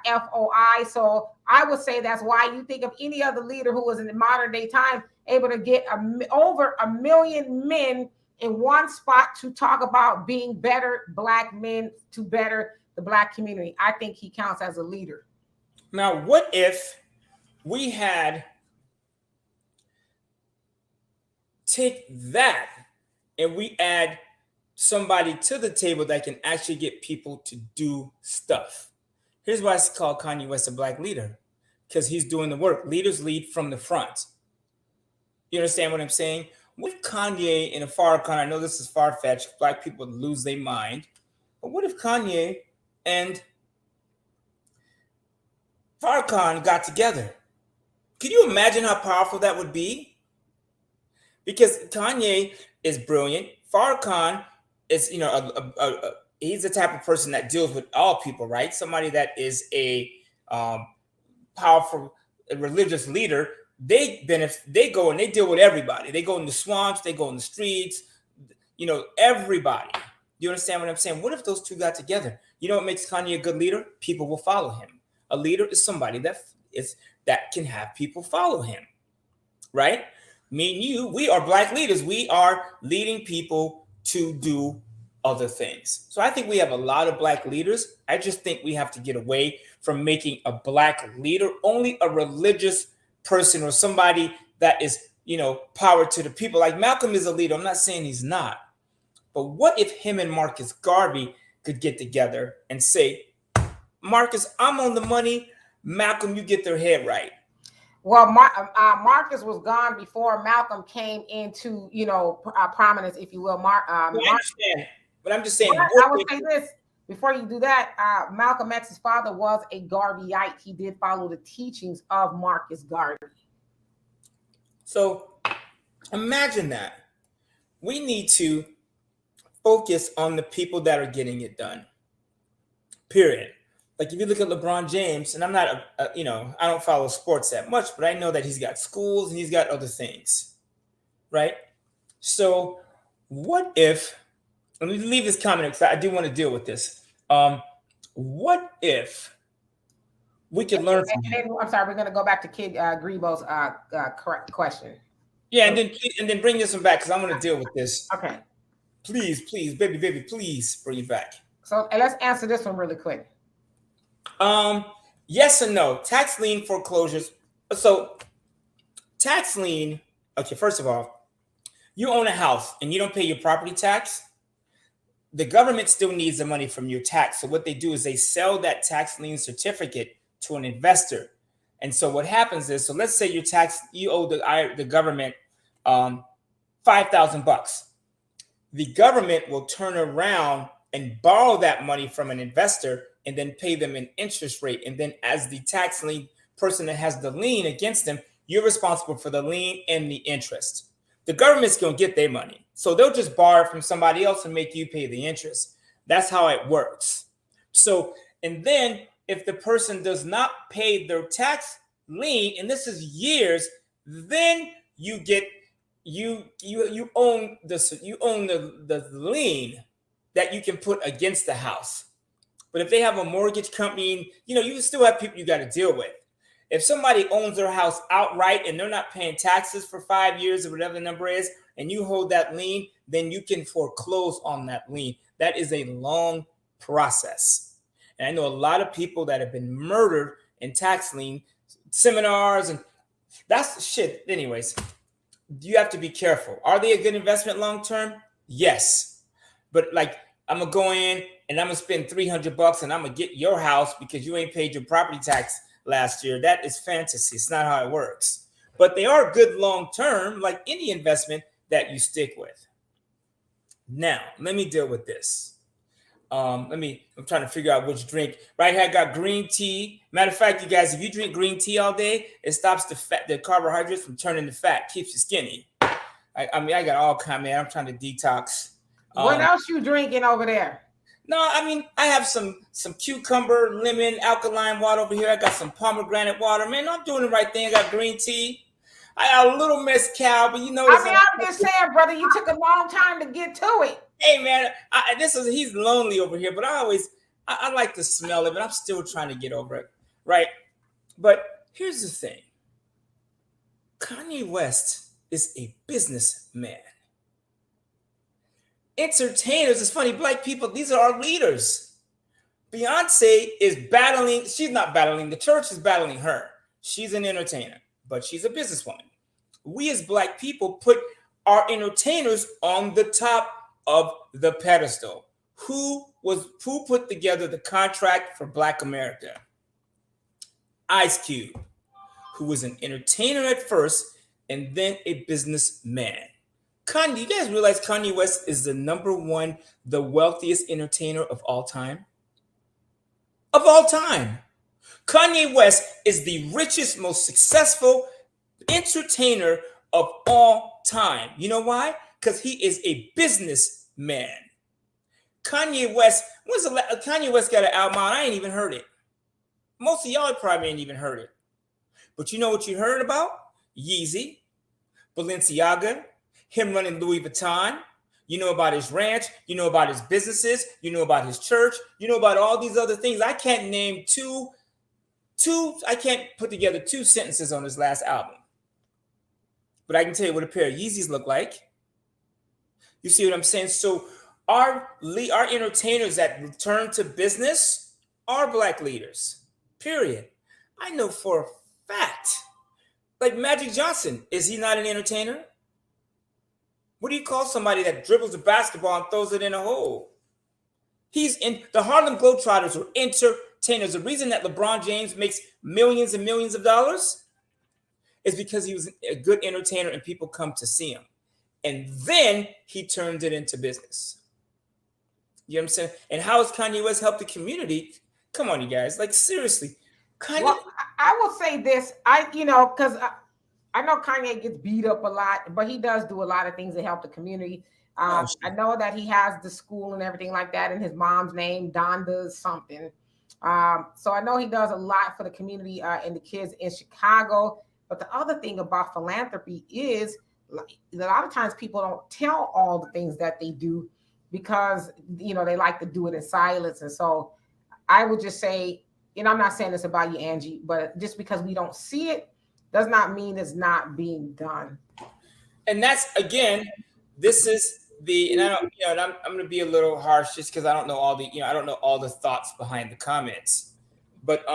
FOI. So I would say that's why you think of any other leader who was in the modern day time able to get over 1 million men in one spot to talk about being better Black men to better the Black community. I think he counts as a leader. Now, what if we had take that and we add somebody to the table that can actually get people to do stuff? Here's why I call Kanye West a black leader, because he's doing the work. Leaders lead from the front. You understand what I'm saying? What if Kanye and a Farrakhan, I know this is far-fetched, Black people would lose their mind, but what if Kanye and Farrakhan got together? Can you imagine how powerful that would be? Because Kanye is brilliant. Farrakhan is, he's the type of person that deals with all people, right? Somebody that is a powerful religious leader. They go and they deal with everybody. They go in the swamps, they go in the streets, everybody. You understand what I'm saying? What if those two got together? You know what makes Kanye a good leader? People will follow him. A leader is somebody that can have people follow him, right? Me and you, we are black leaders. We are leading people to do other things. So I think we have a lot of black leaders. I just think we have to get away from making a black leader only a religious person or somebody that is, power to the people. Like Malcolm is a leader. I'm not saying he's not. But what if him and Marcus Garvey could get together and say, Marcus, I'm on the money. Malcolm, you get their head right. Well, Marcus was gone before Malcolm came into, prominence, if you will. I understand, but I'm just saying. I would say this before you do that. Malcolm X's father was a Garveyite. He did follow the teachings of Marcus Garvey. So imagine that. We need to focus on the people that are getting it done. Period. Like if you look at LeBron James, and I'm not, I don't follow sports that much, but I know that he's got schools and he's got other things, right? So what if, let me leave this comment because I do want to deal with this. What if we could learn from him? I'm sorry, we're going to go back to Kid Grebo's correct question. Yeah, and then bring this one back because I want to deal with this. Okay. Please, baby, please bring it back. So let's answer this one really quick. Yes and no. Tax lien foreclosures. So tax lien, okay, first of all, you own a house and you don't pay your property tax. The government still needs the money from your tax. So what they do is they sell that tax lien certificate to an investor. And so what happens is, so let's say you owe the government $5,000. The government will turn around and borrow that money from an investor and then pay them an interest rate. And then as the tax lien person that has the lien against them, you're responsible for the lien and the interest. The government's going to get their money. So they'll just borrow from somebody else and make you pay the interest. That's how it works. So, and then if the person does not pay their tax lien, and this is years, then you get, you own the lien that you can put against the house. But if they have a mortgage company, you still have people you got to deal with. If somebody owns their house outright and they're not paying taxes for 5 years or whatever the number is, and you hold that lien, then you can foreclose on that lien. That is a long process. And I know a lot of people that have been murdered in tax lien seminars, and that's shit. Anyways, you have to be careful. Are they a good investment long term? Yes. But like, I'm gonna go in and I'm gonna spend $300 and I'm gonna get your house because you ain't paid your property tax last year. That is fantasy. It's not how it works. But they are good long term, like any investment that you stick with. Now, let me deal with this. I'm trying to figure out which drink. Right here, I got green tea. Matter of fact, you guys, if you drink green tea all day, it stops the carbohydrates from turning to fat, keeps you skinny. I got all kind, man. I'm trying to detox. What else you drinking over there? No, I have some cucumber, lemon, alkaline water over here. I got some pomegranate water. Man, I'm doing the right thing. I got green tea. I got a little mezcal, but I'm just saying, brother, you took a long time to get to it. Hey, man, he's lonely over here, but I like to smell it, but I'm still trying to get over it, right? But here's the thing. Kanye West is a businessman. Entertainers, it's funny, black people, these are our leaders. Beyonce is battling, she's not battling, the church is battling her. She's an entertainer, but she's a businesswoman. We as black people put our entertainers on the top of the pedestal. Who put together the contract for Black America? Ice Cube, who was an entertainer at first and then a businessman. Kanye, you guys realize Kanye West is the number one, the wealthiest entertainer of all time? Of all time. Kanye West is the richest, most successful entertainer of all time. You know why? Because he is a businessman. Kanye West, Kanye West got an album out? I ain't even heard it. Most of y'all probably ain't even heard it. But you know what you heard about? Yeezy, Balenciaga, him running Louis Vuitton. You know about his ranch. You know about his businesses. You know about his church. You know about all these other things. I can't name I can't put together two sentences on his last album. But I can tell you what a pair of Yeezys look like. You see what I'm saying? So our entertainers that return to business are black leaders, period. I know for a fact, like Magic Johnson, is he not an entertainer? What do you call somebody that dribbles a basketball and throws it in a hole? He's in the Harlem Globetrotters are entertainers. The reason that LeBron James makes millions and millions of dollars is because he was a good entertainer and people come to see him. And then he turned it into business. You know what I'm saying? And how has Kanye West helped the community? Come on, you guys. Like, seriously. Well, I will say this. Because I know Kanye gets beat up a lot, but he does do a lot of things to help the community. I know that he has the school and everything like that in his mom's name, Donda something. So I know he does a lot for the community and the kids in Chicago. But the other thing about philanthropy is a lot of times people don't tell all the things that they do because, they like to do it in silence. And so I would just say, I'm not saying this about you, Angie, but just because we don't see it does not mean it's not being done. And that's, again, this is and I don't, and I'm going to be a little harsh just because I don't know I don't know all the thoughts behind the comments, but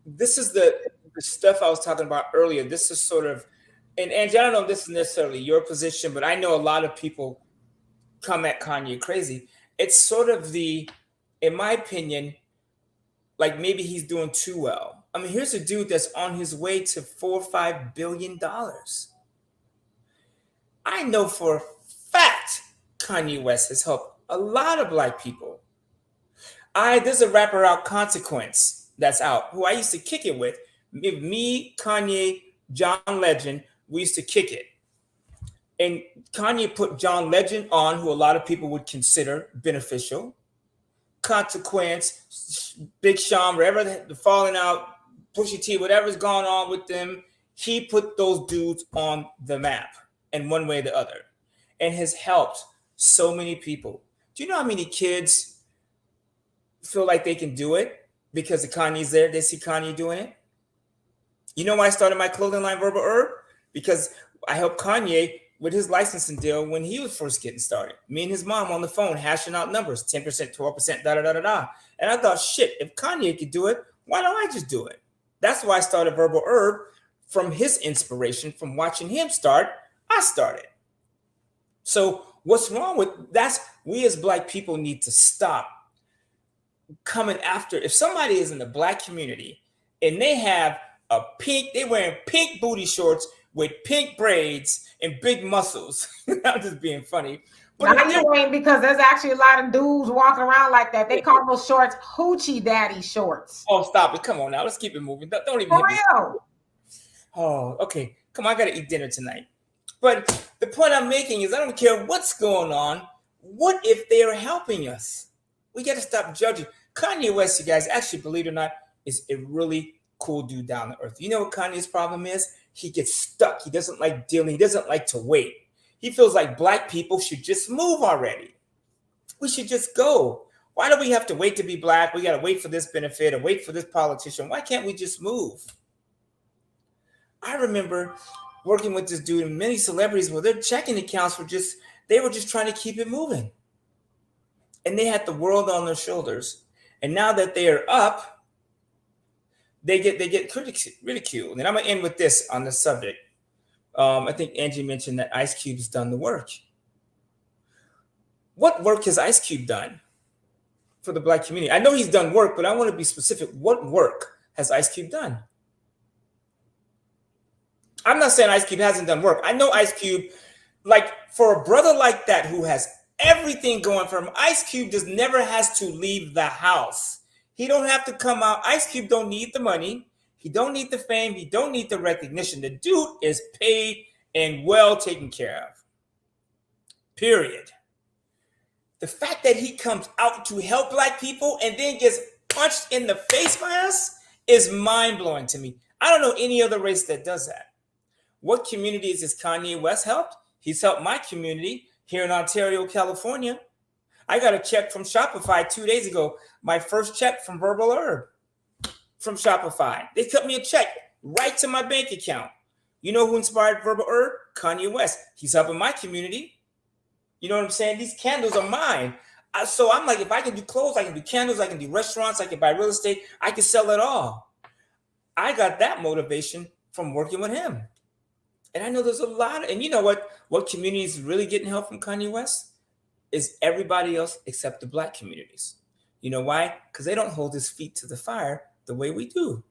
this is the stuff I was talking about earlier. This is sort of, and Angie, I don't know if this is necessarily your position, but I know a lot of people come at Kanye crazy. It's sort of in my opinion, like maybe he's doing too well. I mean, here's a dude that's on his way to $4 or $5 billion. I know for a fact Kanye West has helped a lot of black people. There's a rapper out, Consequence, that's out, who I used to kick it with. Me, Kanye, John Legend, we used to kick it. And Kanye put John Legend on, who a lot of people would consider beneficial. Consequence, Big Sean, wherever the falling out, Pusha T, whatever's going on with them, he put those dudes on the map in one way or the other and has helped so many people. Do you know how many kids feel like they can do it? because the Kanye's there. They see Kanye doing it. You know why I started my clothing line, Verbal Herb? Because I helped Kanye with his licensing deal when he was first getting started. Me and his mom on the phone hashing out numbers, 10%, 12%, da da da da da. And I thought, shit, if Kanye could do it, why don't I just do it? That's why I started Verbal Herb. From his inspiration, from watching him start, I started. So what's wrong with that's we as Black people need to stop coming after. If somebody is in the Black community and they have they're wearing pink booty shorts with pink braids and big muscles. I'm just being funny. But now you ain't, because there's actually a lot of dudes walking around like that. They call those shorts hoochie daddy shorts. Oh, stop it. Come on now. Let's keep it moving. Don't even For real. Oh, okay. Come on, I gotta eat dinner tonight. But the point I'm making is I don't care what's going on. What if they are helping us? We gotta stop judging. Kanye West, you guys, actually, believe it or not, is a really cool dude down to earth. You know what Kanye's problem is? He gets stuck. He doesn't like dealing. He doesn't like to wait. He feels like Black people should just move already. We should just go. Why do we have to wait to be Black? We got to wait for this benefit or wait for this politician. Why can't we just move? I remember working with this dude and many celebrities where their checking accounts they were just trying to keep it moving. And they had the world on their shoulders. And now that they are up, they get ridiculed. And I'm going to end with this on the subject. I think Angie mentioned that Ice Cube's done the work. What work has Ice Cube done for the Black community? I know he's done work, but I want to be specific. What work has Ice Cube done? I'm not saying Ice Cube hasn't done work. I know Ice Cube, like for a brother like that who has everything going for him, Ice Cube just never has to leave the house. He don't have to come out. Ice Cube don't need the money. He don't need the fame. He don't need the recognition. The dude is paid and well taken care of. Period. The fact that he comes out to help Black people and then gets punched in the face by us is mind-blowing to me. I don't know any other race that does that. What communities has Kanye West helped? He's helped my community here in Ontario, California. I got a check from Shopify 2 days ago. My first check from Verbal Herb from Shopify. They cut me a check right to my bank account. You know who inspired Verbal Herb? Kanye West. He's helping my community. You know what I'm saying? These candles are mine. So I'm like, if I can do clothes, I can do candles, I can do restaurants, I can buy real estate, I can sell it all. I got that motivation from working with him. And I know there's a lot. And you know what community is really getting help from Kanye West? Is everybody else except the Black communities. You know why? Because they don't hold his feet to the fire the way we do.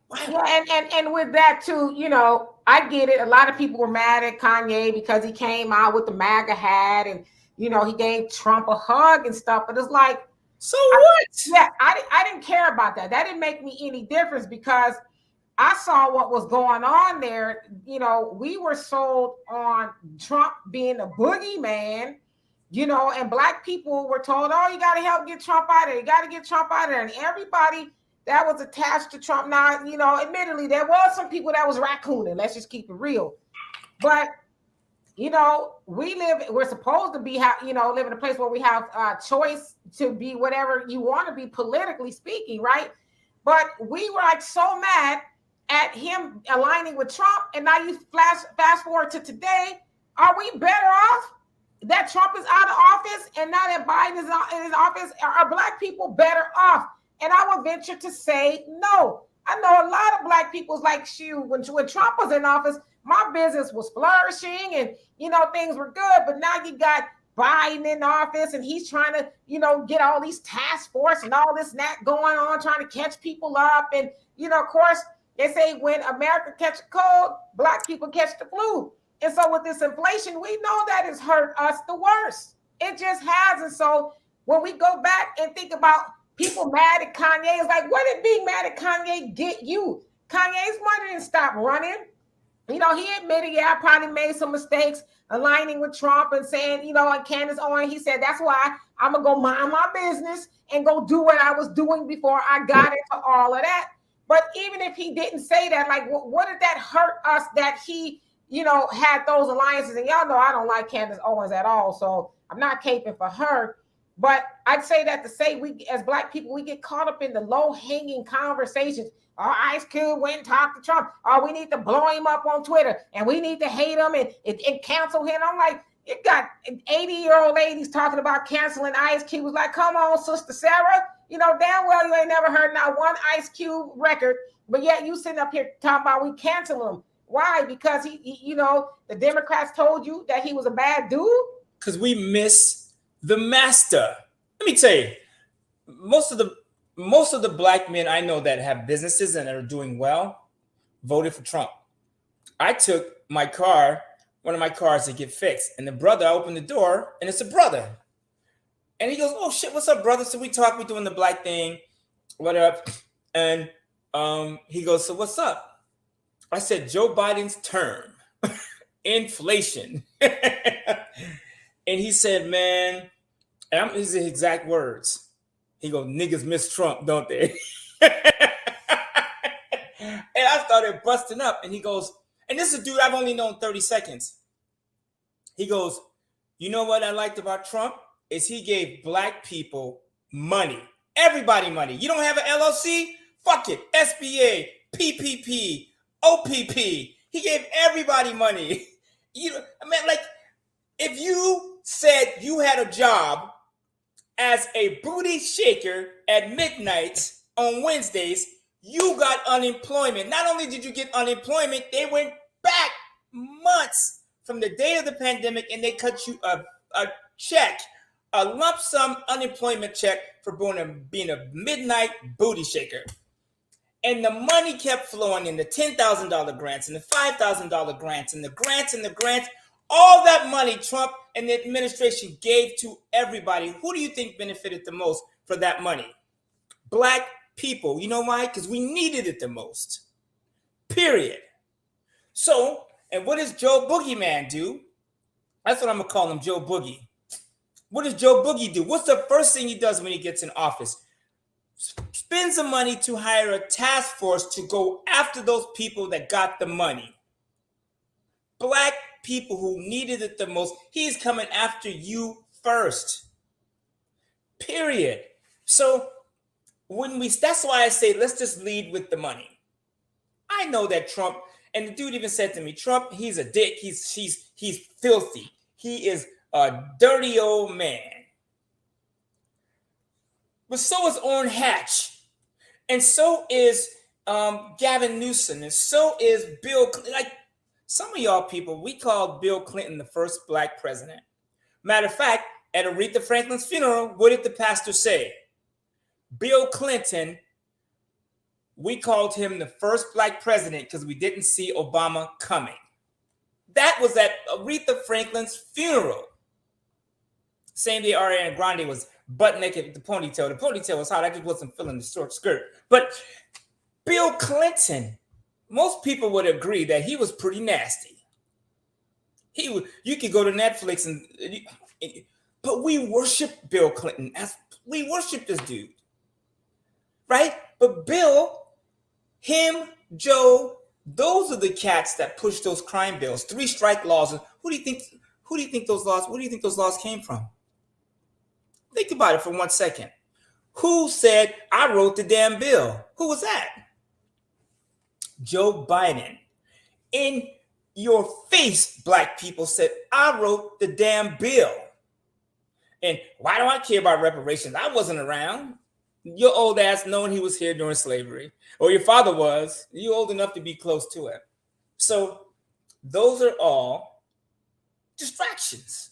Why? Yeah, and with that too, you know, I get it. A lot of people were mad at Kanye because he came out with the MAGA hat and, you know, he gave Trump a hug and stuff. But it's like, so what? Yeah, I didn't care about that. That didn't make me any difference because I saw what was going on there. You know, we were sold on Trump being a boogeyman, you know, and Black people were told, oh, you got to help get Trump out of there. You got to get Trump out of there. And everybody that was attached to Trump. Now, you know, admittedly, there was some people that was raccooning. Let's just keep it real. But, you know, we're supposed to be, you know, live in a place where we have a choice to be whatever you want to be politically speaking, right? But we were like so mad at him aligning with Trump. And now you fast forward to today. Are we better off that Trump is out of office and now that Biden is in his office? Are Black people better off? And I would venture to say no. I know a lot of Black people's like, shoot, when Trump was in office, my business was flourishing and, you know, things were good. But now you got Biden in office and he's trying to, you know, get all these task force and all this and that going on, trying to catch people up. And, you know, of course, they say when America catch a cold, Black people catch the flu. And so with this inflation, we know that has hurt us the worst. It just has. And so when we go back and think about people mad at Kanye, it's like, what did being mad at Kanye get you? Kanye's money didn't stop running. You know, he admitted, yeah, I probably made some mistakes aligning with Trump and saying, you know, and Candace Owens, he said, that's why I'm going to go mind my business and go do what I was doing before I got into all of that. But even if he didn't say that, like, what did that hurt us that he, you know, had those alliances? And y'all know I don't like Candace Owens at all, so I'm not caping for her. But I'd say that to say we as black people, we get caught up in the low-hanging conversations. Oh, Ice Cube went and talked to Trump. Oh, we need to blow him up on Twitter and we need to hate him and cancel him. I'm like, you got 80-year-old ladies talking about canceling Ice Cube. Was like, come on, Sister Sarah. You know, damn well you ain't never heard not one Ice Cube record, but yet you sitting up here talking about we cancel him. Why? Because he the Democrats told you that he was a bad dude? Because we miss the master. Let me tell you, most of the black men I know that have businesses and are doing well voted for Trump. I took one of my cars to get fixed, and the brother, I opened the door, and it's a brother. And he goes, "Oh shit, what's up, brother?" So we talk, we doing the black thing, whatever. And he goes, "So what's up?" I said, "Joe Biden's term, inflation." And he said, "Man," and his exact words. He goes, "Niggas miss Trump, don't they?" And I started busting up. And he goes, and this is a dude I've only known 30 seconds. He goes, "You know what I liked about Trump is he gave black people money. Everybody money. You don't have an LLC? Fuck it. SBA, PPP, OPP. He gave everybody money." Like, if you said you had a job as a booty shaker at midnight on Wednesdays, you got unemployment. Not only did you get unemployment, they went back months from the day of the pandemic and they cut you a check, a lump sum unemployment check for being a midnight booty shaker. And the money kept flowing in the $10,000 grants and the $5,000 grants and the grants and the grants. All that money Trump and the administration gave to everybody. Who do you think benefited the most for that money? Black people. You know why? Because we needed it the most. Period. So, and what does Joe Boogeyman do? That's what I'm going to call him, Joe Boogie. What does Joe Boogie do? What's the first thing he does when he gets in office? Spends the money to hire a task force to go after those people that got the money. Black people who needed it the most, he's coming after you first. Period. So that's why I say, let's just lead with the money. I know that Trump, and the dude even said to me, Trump, he's a dick. He's filthy. He is a dirty old man. But so is Orrin Hatch. And so is Gavin Newsom. And so is Bill Clinton. Like, some of y'all people, we called Bill Clinton the first black president. Matter of fact, at Aretha Franklin's funeral, what did the pastor say? Bill Clinton, we called him the first black president because we didn't see Obama coming. That was at Aretha Franklin's funeral. Same day Ariana Grande was butt naked with the ponytail. The ponytail was hot. I just wasn't feeling the short skirt. But Bill Clinton, most people would agree that he was pretty nasty. You could go to Netflix but we worship Bill Clinton. We worship this dude. Right? But Bill, him, Joe, those are the cats that push those crime bills, 3-strike laws. Who do you think those laws came from? Think about it for 1 second. Who said, I wrote the damn bill? Who was that? Joe Biden. In your face, black people said, I wrote the damn bill. And why do I care about reparations? I wasn't around. Your old ass knowing he was here during slavery. Or your father was. You're old enough to be close to it. So those are all distractions.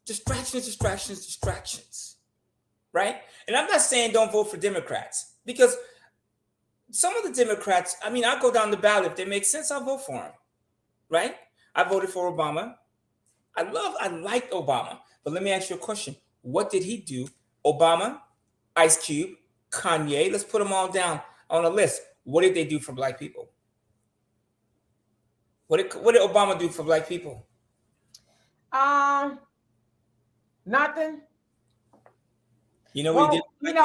Distractions. Right? And I'm not saying don't vote for Democrats. Because some of the Democrats, I'll go down the ballot. If they make sense, I'll vote for them. Right? I voted for Obama. I liked Obama. But let me ask you a question. What did he do? Obama, Ice Cube, Kanye, let's put them all down on a list. What did they do for black people? What did Obama do for black people? Nothing. You know what he did?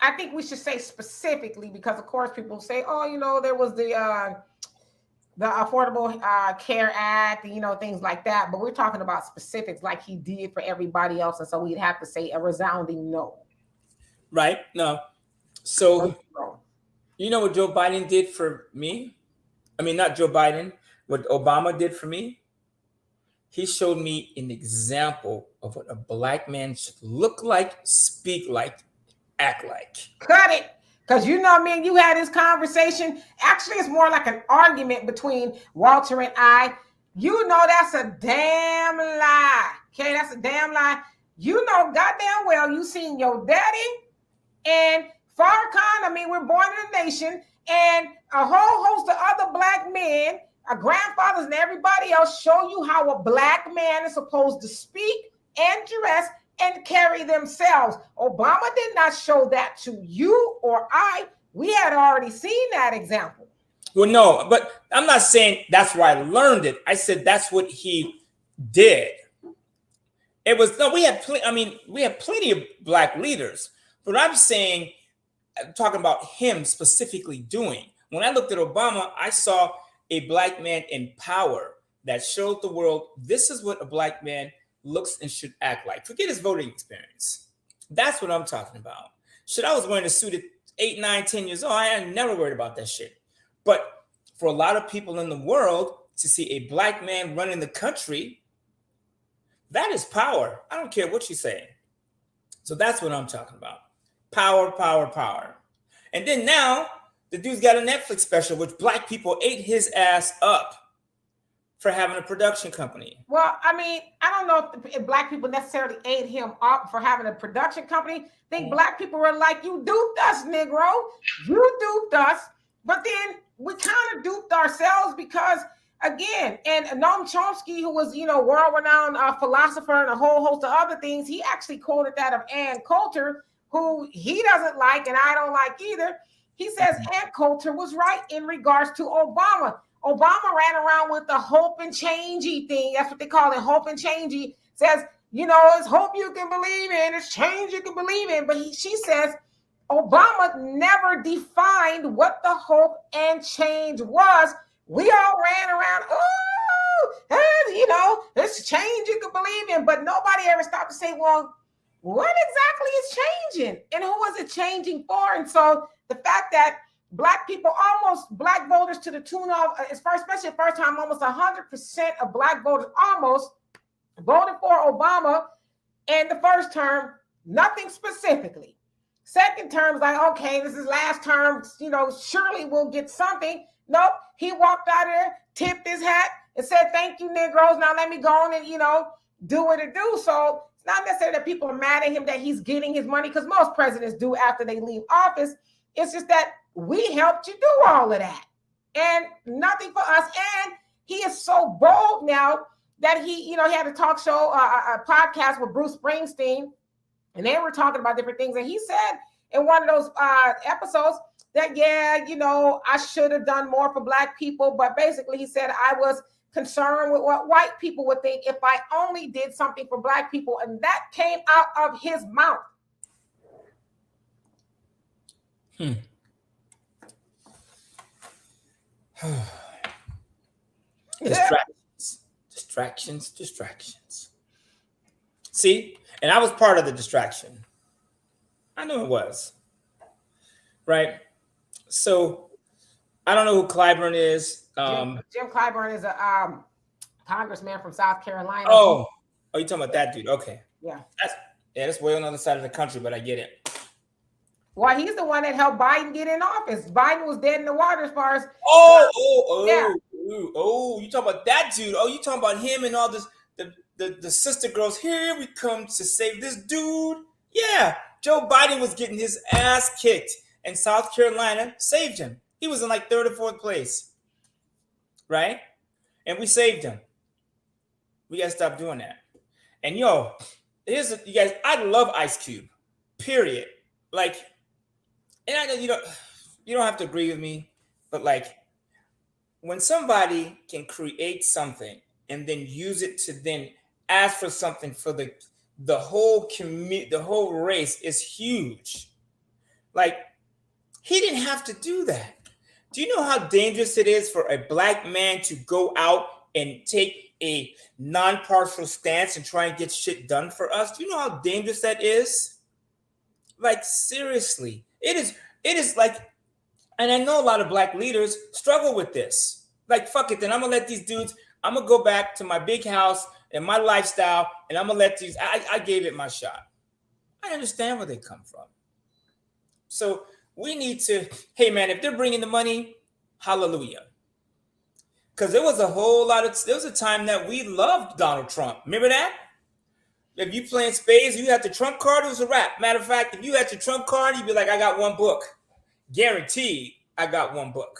I think we should say specifically because, of course, people say, oh, there was the the Affordable Care Act, things like that. But we're talking about specifics like he did for everybody else. And so we'd have to say a resounding no. Right? No. So, you know what Joe Biden did for me? I mean, not Joe Biden, what Obama did for me? He showed me an example of what a black man should look like, speak like, act like. Cut it. Because me and you had this conversation. Actually, it's more like an argument between Walter and I. That's a damn lie. Okay, that's a damn lie. Goddamn well, you seen your daddy and Farrakhan. I mean, we're born in a nation, and a whole host of other black men, our grandfathers and everybody else show you how a black man is supposed to speak and dress and carry themselves. Obama did not show that to you or I. We had already seen that example. Well, no, but I'm not saying that's where I learned it. I said that's what he did. It was no. We had plenty of black leaders, but I'm talking about him specifically doing. When I looked at Obama, I saw a black man in power that showed the world this is what a black man looks and should act like. Forget his voting experience. That's what I'm talking about. Shit, I was wearing a suit at 8, 9, 10 years old. I ain't never worried about that shit. But for a lot of people in the world to see a black man running the country, that is power. I don't care what you say. So that's what I'm talking about. Power, power, power. And then now the dude's got a Netflix special, which black people ate his ass up for having a production company. Well, I mean, I don't know if black people necessarily ate him up for having a production company. I think black people were like, you duped us, Negro. You duped us. But then we kind of duped ourselves because, again, and Noam Chomsky, who was, world-renowned philosopher and a whole host of other things, he actually quoted that of Ann Coulter, who he doesn't like and I don't like either. He says Ann Coulter was right in regards to Obama. Obama ran around with the hope and changey thing. That's what they call it, hope and changey. Says, it's hope you can believe in, it's change you can believe in. But she says Obama never defined what the hope and change was. We all ran around, it's change you can believe in. But nobody ever stopped to say, well, what exactly is changing? And who was it changing for? And so the fact that black voters to the tune of, especially the first time, almost 100% of black voters almost voted for Obama in the first term, nothing specifically. Second term is like, okay, this is last term, surely we'll get something. Nope, he walked out of there, tipped his hat, and said, thank you, Negroes. Now let me go on and, do what it do. So it's not necessarily that people are mad at him that he's getting his money, because most presidents do after they leave office. It's just that we helped you do all of that and nothing for us. And he is so bold now that he had a talk show, a podcast with Bruce Springsteen, and they were talking about different things. And he said in one of those episodes that, I should have done more for black people. But basically he said, I was concerned with what white people would think if I only did something for black people. And that came out of his mouth. Distractions. See, and I was part of the distraction. I knew it was. Right? So, I don't know who Clyburn is. Jim Clyburn is a congressman from South Carolina. Oh, you're talking about that dude. Okay. Yeah. That's way on the other side of the country, but I get it. Well, he's the one that helped Biden get in office. Biden was dead in the water as far as. You talking about that dude? Oh, you talking about him and all this? The sister girls, here we come to save this dude. Yeah, Joe Biden was getting his ass kicked, and South Carolina saved him. He was in like 3rd or 4th place, right? And we saved him. We gotta stop doing that. And you guys, I love Ice Cube. Period. Like. And I know you don't have to agree with me, but like when somebody can create something and then use it to then ask for something for the whole community, the whole race is huge. Like he didn't have to do that. Do you know how dangerous it is for a black man to go out and take a non-partial stance and try and get shit done for us? Do you know how dangerous that is? Like, seriously. It is like, and I know a lot of black leaders struggle with this. Like, fuck it, then I'm gonna let these dudes, I'm gonna go back to my big house and my lifestyle, and I'm gonna let these, I gave it my shot. I understand where they come from. So we need to, hey man, if they're bringing the money, hallelujah. Because there was a time that we loved Donald Trump. Remember that? If you playing spades, you had the Trump card, it was a wrap. Matter of fact, if you had your Trump card, you'd be like, I got one book. Guaranteed, I got one book.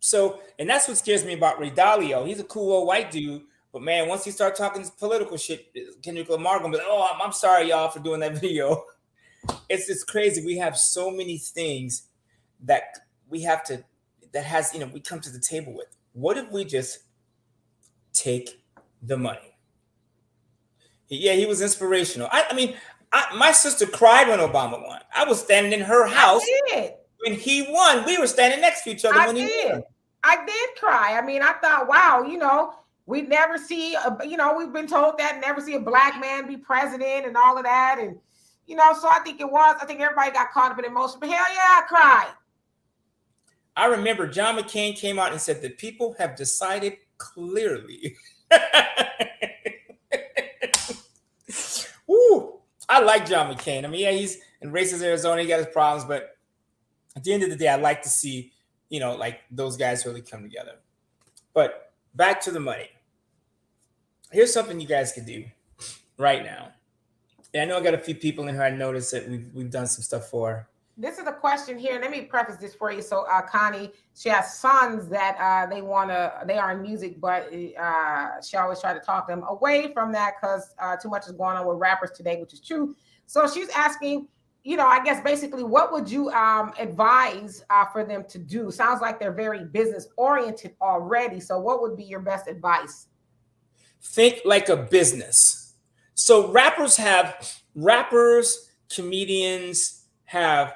So, and that's what scares me about Ray Dalio. He's a cool old white dude, but man, once he start talking political shit, Kendrick Lamar gonna be like, oh, I'm sorry, y'all, for doing that video. It's just crazy. We have so many things that we have to, that has, we come to the table with. What if we just take the money? Yeah, he was inspirational. I mean, my sister cried when Obama won. I was standing in her house when he won. We were standing next to each other when he won. I did cry. I mean, I thought, wow, we never see, we've been told that never see a black man be president and all of that. And, so I think everybody got caught up in emotion. But hell yeah, I cried. I remember John McCain came out and said the people have decided clearly. Woo! I like John McCain. I mean, yeah, he's in racist Arizona. He got his problems, but at the end of the day, I like to see, like those guys really come together. But back to the money. Here's something you guys could do right now. And I know I got a few people in here I noticed that we've done some stuff for. This is a question here. Let me preface this for you. So Connie, she has sons that they are in music, but she always try to talk them away from that because too much is going on with rappers today, which is true. So she's asking, I guess basically, what would you advise for them to do? Sounds like they're very business oriented already. So what would be your best advice? Think like a business. So rappers, comedians have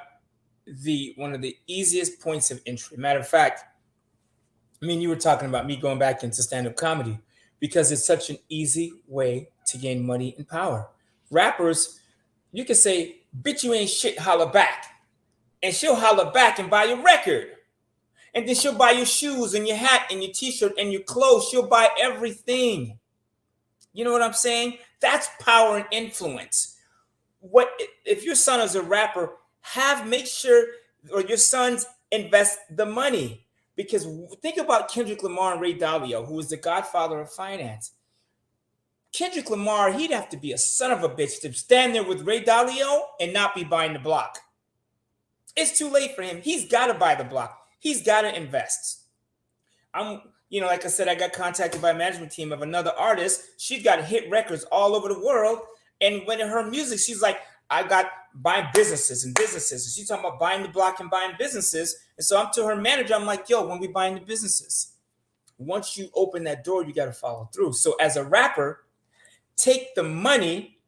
one of the easiest points of entry. Matter of fact, I mean, you were talking about me going back into stand-up comedy because it's such an easy way to gain money and power. Rappers, you can say, bitch, you ain't shit, holla back. And she'll holla back and buy your record. And then she'll buy your shoes and your hat and your t-shirt and your clothes. She'll buy everything. You know what I'm saying? That's power and influence. What if your son is a rapper? Make sure your sons invest the money, because think about Kendrick Lamar and Ray Dalio, who is the godfather of finance. Kendrick Lamar, he'd have to be a son of a bitch to stand there with Ray Dalio and not be buying the block. It's too late for him. He's got to buy the block. He's got to invest. Like I said, I got contacted by a management team of another artist. She's got hit records all over the world. And when in her music, she's like, I got buying businesses. And she's talking about buying the block and buying businesses. And so I'm to her manager, I'm like, yo, when we buying the businesses? Once you open that door, you got to follow through. So as a rapper, take the money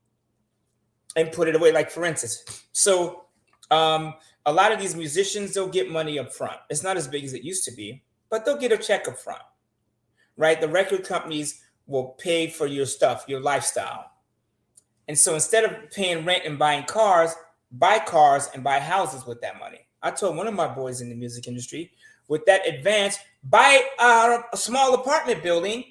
and put it away. Like, for instance, so a lot of these musicians, they'll get money up front. It's not as big as it used to be, but they'll get a check up front, right? The record companies will pay for your stuff, your lifestyle. And so instead of paying rent and buying cars, buy cars and buy houses with that money. I told one of my boys in the music industry, with that advance, buy a small apartment building.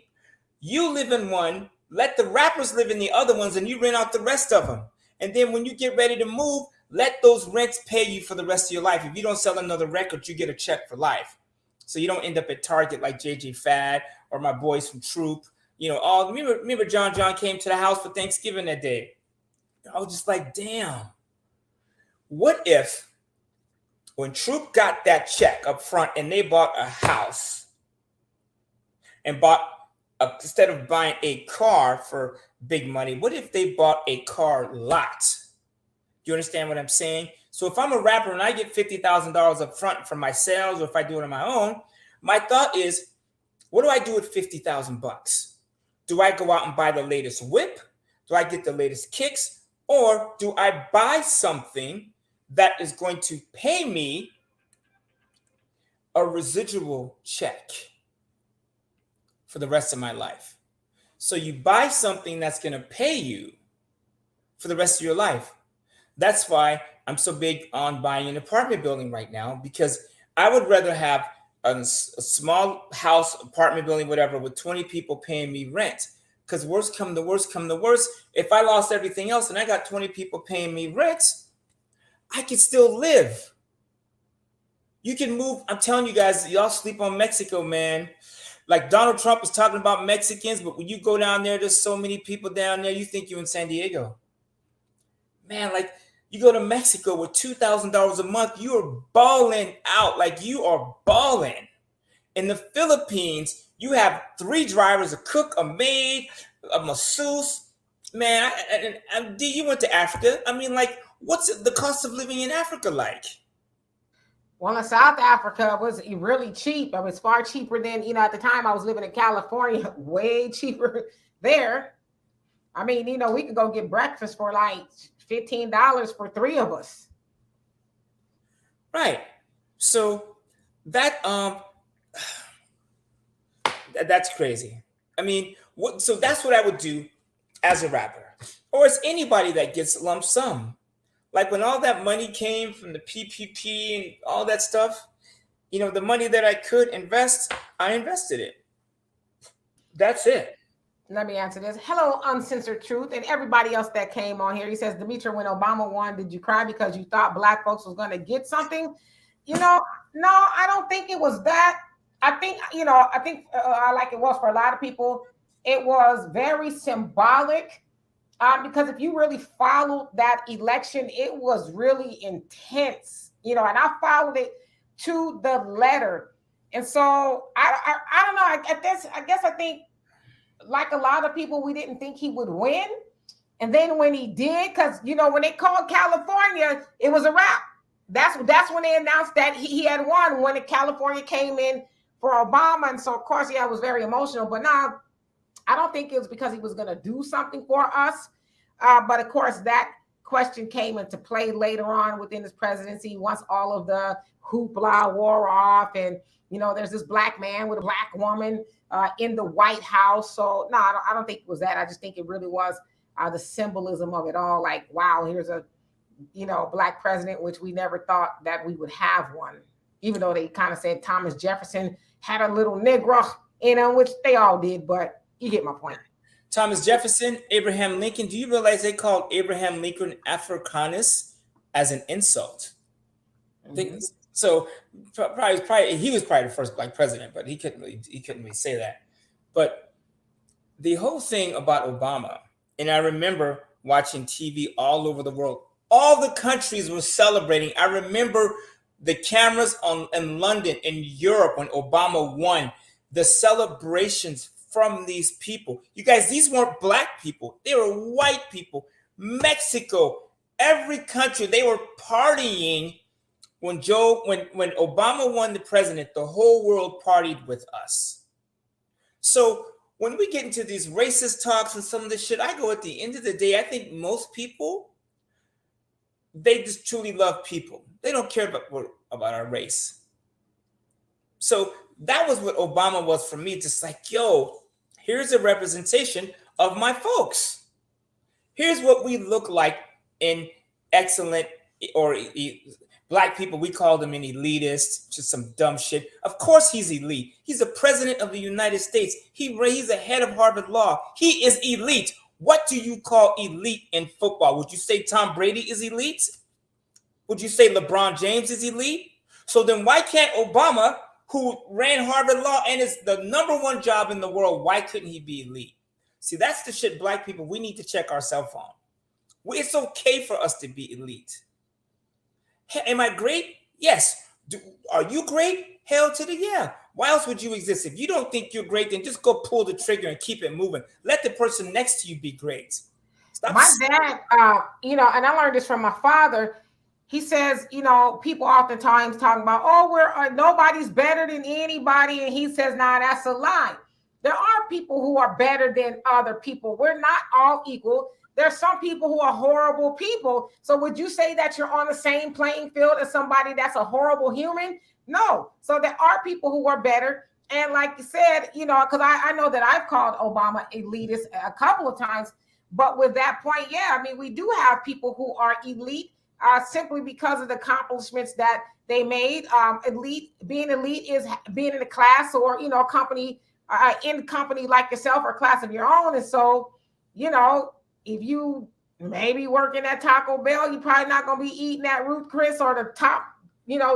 You live in one, let the rappers live in the other ones, and you rent out the rest of them. And then when you get ready to move, let those rents pay you for the rest of your life. If you don't sell another record, you get a check for life. So you don't end up at Target like JJ Fad or my boys from Troop. Remember John came to the house for Thanksgiving that day. I was just like, damn. What if when Troop got that check up front and they bought a house and instead of buying a car for big money, what if they bought a car lot? You understand what I'm saying? So if I'm a rapper and I get $50,000 up front from my sales, or if I do it on my own, my thought is, what do I do with $50,000? Do I go out and buy the latest whip? Do I get the latest kicks? Or do I buy something that is going to pay me a residual check for the rest of my life. So you buy something that's going to pay you for the rest of your life. That's why I'm so big on buying an apartment building right now, because I would rather have a small house, apartment building, whatever, with 20 people paying me rent. Because worst come to worst, if I lost everything else and I got 20 people paying me rent, I can still live. You can move. I'm telling you guys, y'all sleep on Mexico, man. Like Donald Trump is talking about Mexicans, but when you go down there, there's so many people down there, you think you're in San Diego. Man, like you go to Mexico with $2,000 a month, you are balling out. Like you are balling. In the Philippines, you have 3 drivers, a cook, a maid, a masseuse. Man, you went to Africa. I mean, like, what's the cost of living in Africa like? Well, in South Africa, it was really cheap. It was far cheaper than, at the time I was living in California, way cheaper there. I mean, we could go get breakfast for like $15 for 3 of us. Right. So that's crazy. I mean, so that's what I would do as a rapper, or as anybody that gets lump sum. Like when all that money came from the PPP and all that stuff, the money that I could invest, I invested it. That's it. Let me answer this. Hello, Uncensored Truth, and everybody else that came on here. He says, Demetra, when Obama won, did you cry because you thought Black folks was going to get something? No, I don't think it was that. I think, like it was for a lot of people, it was very symbolic. Because if you really followed that election, it was really intense, and I followed it to the letter. And so I don't know. I think, like a lot of people, we didn't think he would win. And then when he did, because when they called California, it was a wrap. That's when they announced that he had won, when California came in for Obama. And so of course, yeah, it was very emotional. But now I don't think it was because he was going to do something for us. But of course, that question came into play later on within his presidency, once all of the hoopla wore off. And, there's this Black man with a Black woman in the White House. So, no, I don't think it was that. I just think it really was the symbolism of it all. Like, wow, here's a, Black president, which we never thought that we would have one, even though they kind of said Thomas Jefferson had a little Negro in him, which they all did. But you get my point. Thomas Jefferson, Abraham Lincoln. Do you realize they called Abraham Lincoln Africanus as an insult? Mm-hmm. So probably he was probably the first Black president, but he couldn't really say that. But the whole thing about Obama, and I remember watching TV all over the world. All the countries were celebrating. I remember the cameras in London, in Europe, when Obama won, the celebrations from these people. You guys, these weren't Black people. They were white people. Mexico, every country, they were partying when Obama won the president. The whole world partied with us. So when we get into these racist talks and some of this shit, I go, at the end of the day, I think most people, they just truly love people. They don't care about our race. So that was what Obama was for me. Just like, yo, here's a representation of my folks. Here's what we look like in excellent, or Black people. We call them an elitist, just some dumb shit. Of course he's elite. He's the president of the United States. He's the head of Harvard Law. He is elite. What do you call elite in football? Would you say Tom Brady is elite? Would you say LeBron James is elite? So then why can't Obama, who ran Harvard Law and is the #1 job in the world, why couldn't he be elite? See, that's the shit, Black people, we need to check ourselves on. It's okay for us to be elite. Am I great? Yes. Are you great? Hell to the yeah. Why else would you exist? If you don't think you're great, then just go pull the trigger and keep it moving. Let the person next to you be great. My dad, and I learned this from my father. He says, people oftentimes talk about, nobody's better than anybody. And he says, nah, that's a lie. There are people who are better than other people. We're not all equal. there's some people who are horrible people. So would you say that you're on the same playing field as somebody that's a horrible human? No. So there are people who are better. And like you said, because I know that I've called Obama elitist a couple of times. But with that point, yeah, I mean, we do have people who are elite simply because of the accomplishments that they made. Being elite is being in a class or, a company, in a company like yourself or a class of your own. And so, if you maybe working at Taco Bell, you're probably not going to be eating at Ruth Chris or the top,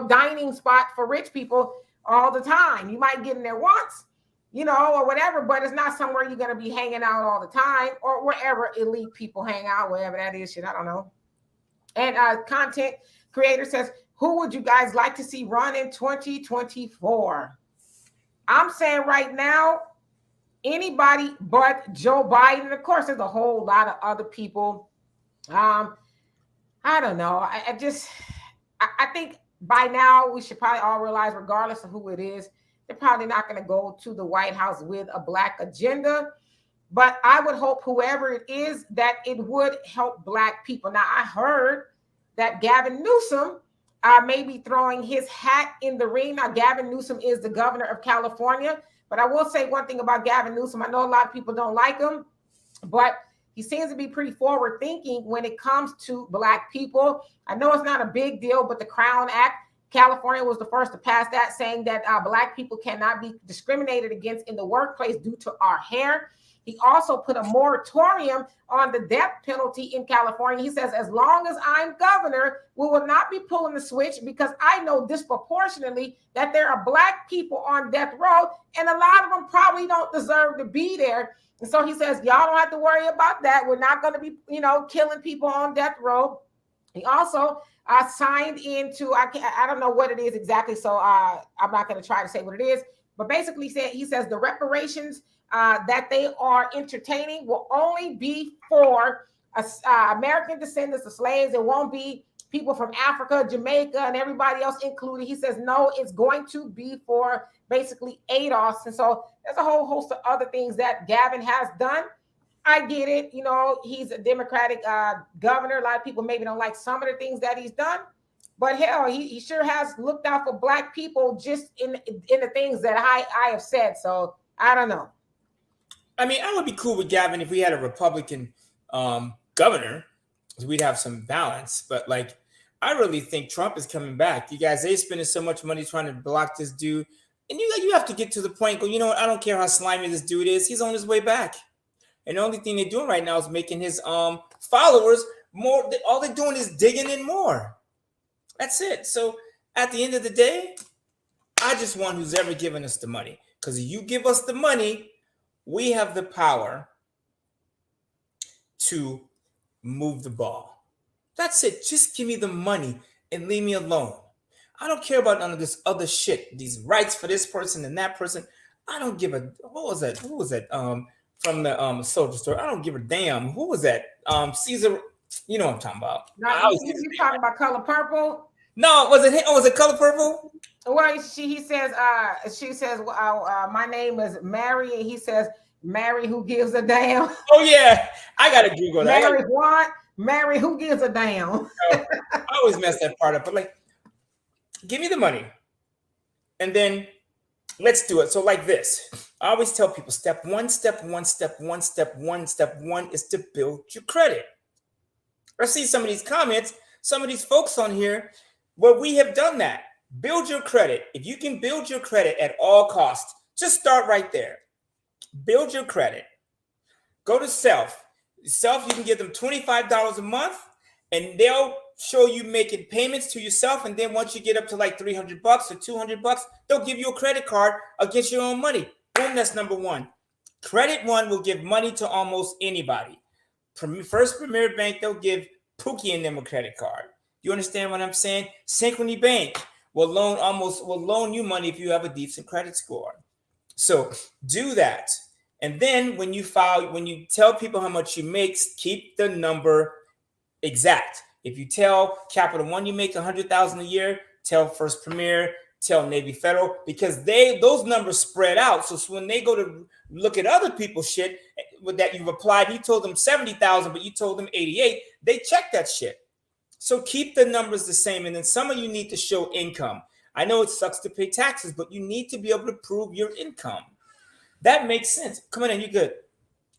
dining spot for rich people all the time. You might get in there once, or whatever, but it's not somewhere you're going to be hanging out all the time, or wherever elite people hang out, wherever that is, shit, I don't know. And content creator says, who would you guys like to see run in 2024? I'm saying right now, anybody but Joe Biden. Of course, there's a whole lot of other people. I don't know. I think by now we should probably all realize, regardless of who it is, they're probably not going to go to the White House with a Black agenda. But I would hope whoever it is, that it would help Black people. Now, I heard that Gavin Newsom may be throwing his hat in the ring. Now, Gavin Newsom is the governor of California. But I will say one thing about Gavin Newsom. I know a lot of people don't like him, but he seems to be pretty forward thinking when it comes to Black people. I know it's not a big deal, but the Crown Act, California was the first to pass that, saying that Black people cannot be discriminated against in the workplace due to our hair. He also put a moratorium on the death penalty in California. He says, as long as I'm governor, we will not be pulling the switch, because I know disproportionately that there are Black people on death row, and a lot of them probably don't deserve to be there. And so he says, y'all don't have to worry about that. We're not going to be, killing people on death row. He also signed into, I don't know what it is exactly, so I'm not going to try to say what it is, but basically he says the reparations that they are entertaining will only be for American descendants of slaves. It won't be people from Africa, Jamaica, and everybody else included. He says, no, it's going to be for basically ADOS. And so there's a whole host of other things that Gavin has done. I get it. He's a Democratic governor. A lot of people maybe don't like some of the things that he's done. But hell, he sure has looked out for Black people just in the things that I have said. So I don't know. I mean, I would be cool with Gavin if we had a Republican governor. We'd have some balance. But I really think Trump is coming back. You guys, they're spending so much money trying to block this dude. And you have to get to the point, go, you know what? I don't care how slimy this dude is. He's on his way back. And the only thing they're doing right now is making his followers more. All they're doing is digging in more. That's it. So at the end of the day, I just want who's ever given us the money. Because if you give us the money, we have the power to move the ball. That's it. Just give me the money and leave me alone. I don't care about none of this other shit. These rights for this person and that person. I don't give a. What was that? Who was that? From the soldier store. I don't give a damn. Who was that? Caesar. You know what I'm talking about. No, you talking about Color Purple? No, was it him? Oh, was it Color Purple? Well, she says, my name is Mary, and he says, Mary, who gives a damn? Oh yeah, I gotta Google that. Mary what? Mary, who gives a damn? I always mess that part up, but give me the money, and then let's do it. So like this, I always tell people, step one is to build your credit. I see some of these comments, some of these folks on here, where we have done that. Build your credit. If you can build your credit at all costs, just start right there. Build your credit. Go to Self. Self, you can give them $25 a month, and they'll show you making payments to yourself. And then once you get up to $300 or $200, they'll give you a credit card against your own money. Boom, that's number one. Credit One will give money to almost anybody. First Premier Bank, they'll give Pookie and them a credit card. You understand what I'm saying? Synchrony Bank will loan you money if you have a decent credit score. So do that. And then when you tell people how much you make, keep the number exact. If you tell Capital One you make $100,000 a year, tell First Premier, tell Navy Federal, because those numbers spread out. So when they go to look at other people's shit, that you've applied, you told them 70,000, but you told them 88, they check that shit. So keep the numbers the same. And then some of you need to show income. I know it sucks to pay taxes, but you need to be able to prove your income. That makes sense. Come on in, you're good.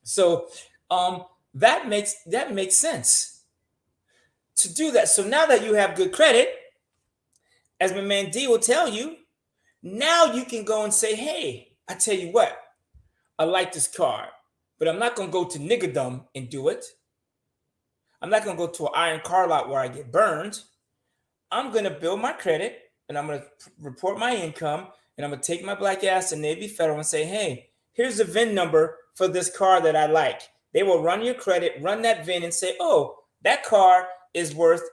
So that makes sense to do that. So now that you have good credit, as my man D will tell you, now you can go and say, hey, I tell you what, I like this car, but I'm not going to go to niggerdom and do it. I'm not going to go to an iron car lot where I get burned. I'm going to build my credit, and I'm going to report my income, and I'm going to take my black ass to Navy Federal and say, hey, here's the VIN number for this car that I like. They will run your credit, run that VIN, and say, oh, that car is worth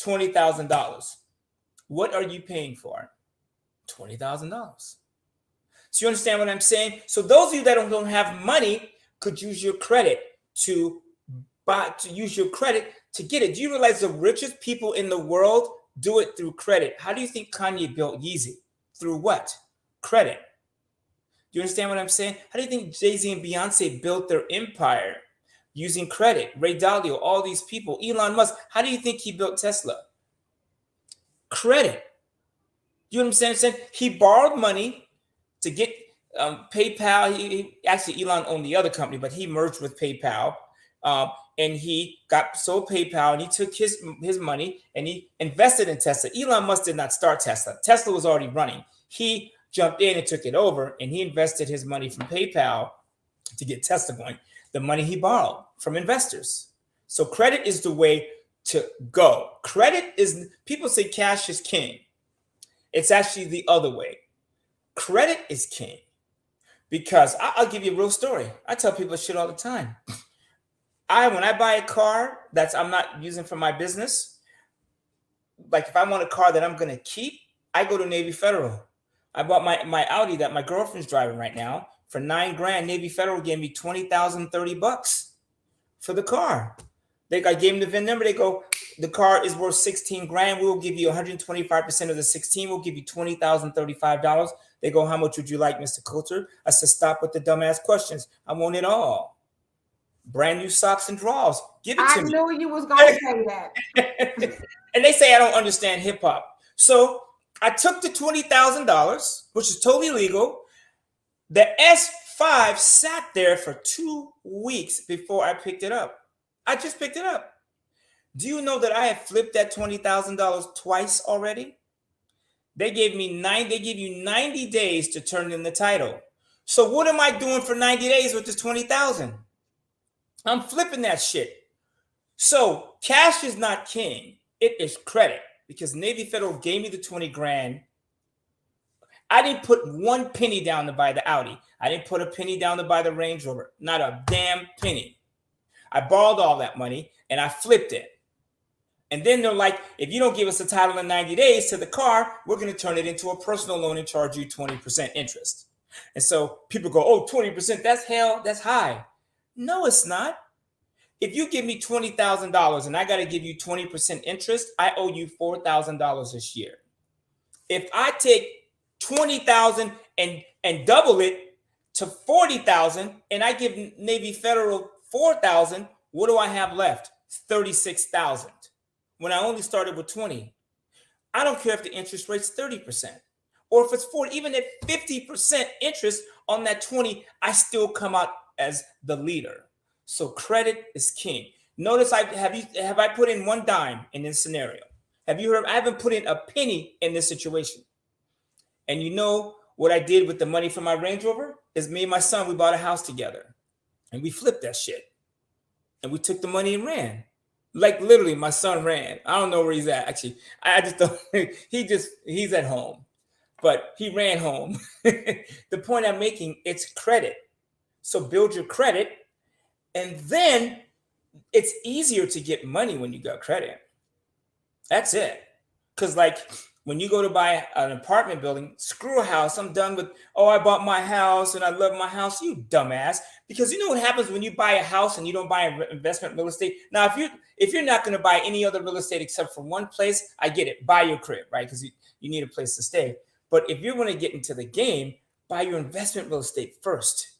$20,000. What are you paying for? $20,000. So you understand what I'm saying? So those of you that don't have money could use your credit to use your credit to get it. Do you realize the richest people in the world do it through credit? How do you think Kanye built Yeezy? Through what? Credit. Do you understand what I'm saying? How do you think Jay-Z and Beyonce built their empire? Using credit. Ray Dalio, all these people. Elon Musk, how do you think he built Tesla? Credit. You know what I'm saying? He borrowed money to get PayPal. He actually, Elon owned the other company, but he merged with PayPal. And he sold PayPal, and he took his money and he invested in Tesla. Elon Musk did not start Tesla. Tesla was already running. He jumped in and took it over, and he invested his money from PayPal to get Tesla going. The money he borrowed from investors. So credit is the way to go. Credit is, people say cash is king. It's actually the other way. Credit is king. Because I'll give you a real story. I tell people shit all the time. When I buy a car that I'm not using for my business, like if I want a car that I'm going to keep, I go to Navy Federal. I bought my Audi that my girlfriend's driving right now for $9,000. Navy Federal gave me $20,030 for the car. I gave them the VIN number. They go, the car is worth $16,000. We'll give you 125% of the 16. We'll give you $20,035. They go, how much would you like, Mr. Coulter? I said, stop with the dumbass questions. I want it all. Brand new socks and drawers. Give it to me. I knew you was going to say that. And they say I don't understand hip hop. So I took the $20,000, which is totally legal. The S5 sat there for 2 weeks before I picked it up. I just picked it up. Do you know that I have flipped that $20,000 twice already? They give you 90 days to turn in the title. So what am I doing for 90 days with this $20,000? I'm flipping that shit. So cash is not king. It is credit, because Navy Federal gave me the $20,000. I didn't put one penny down to buy the Audi. I didn't put a penny down to buy the Range Rover. Not a damn penny. I borrowed all that money and I flipped it. And then they're like, if you don't give us a title in 90 days to the car, we're going to turn it into a personal loan and charge you 20% interest. And so people go, oh, 20%, that's high. No, it's not. If you give me $20,000 and I got to give you 20% interest, I owe you $4,000 this year. If I take $20,000 and double it to $40,000 and I give Navy Federal $4,000, what do I have left? $36,000. When I only started with 20. I don't care if the interest rate's 30% or if it's 40, even at 50% interest on that 20, I still come out as the leader. So credit is king. Notice have I put in one dime in this scenario? Have you heard? I haven't put in a penny in this situation. And you know what I did with the money from my Range Rover? Is me and my son, we bought a house together and we flipped that shit. And we took the money and ran. Like literally, my son ran. I don't know where he's at. Actually, I just don't. He's at home, but he ran home. The point I'm making, it's credit. So build your credit, and then it's easier to get money when you got credit. That's it. Because like when you go to buy an apartment building, screw a house. I'm done with, oh, I bought my house and I love my house. You dumbass. Because you know what happens when you buy a house and you don't buy investment real estate? Now, if you're not going to buy any other real estate except for one place, I get it. Buy your crib, right? Because you need a place to stay. But if you're going to get into the game, buy your investment real estate first.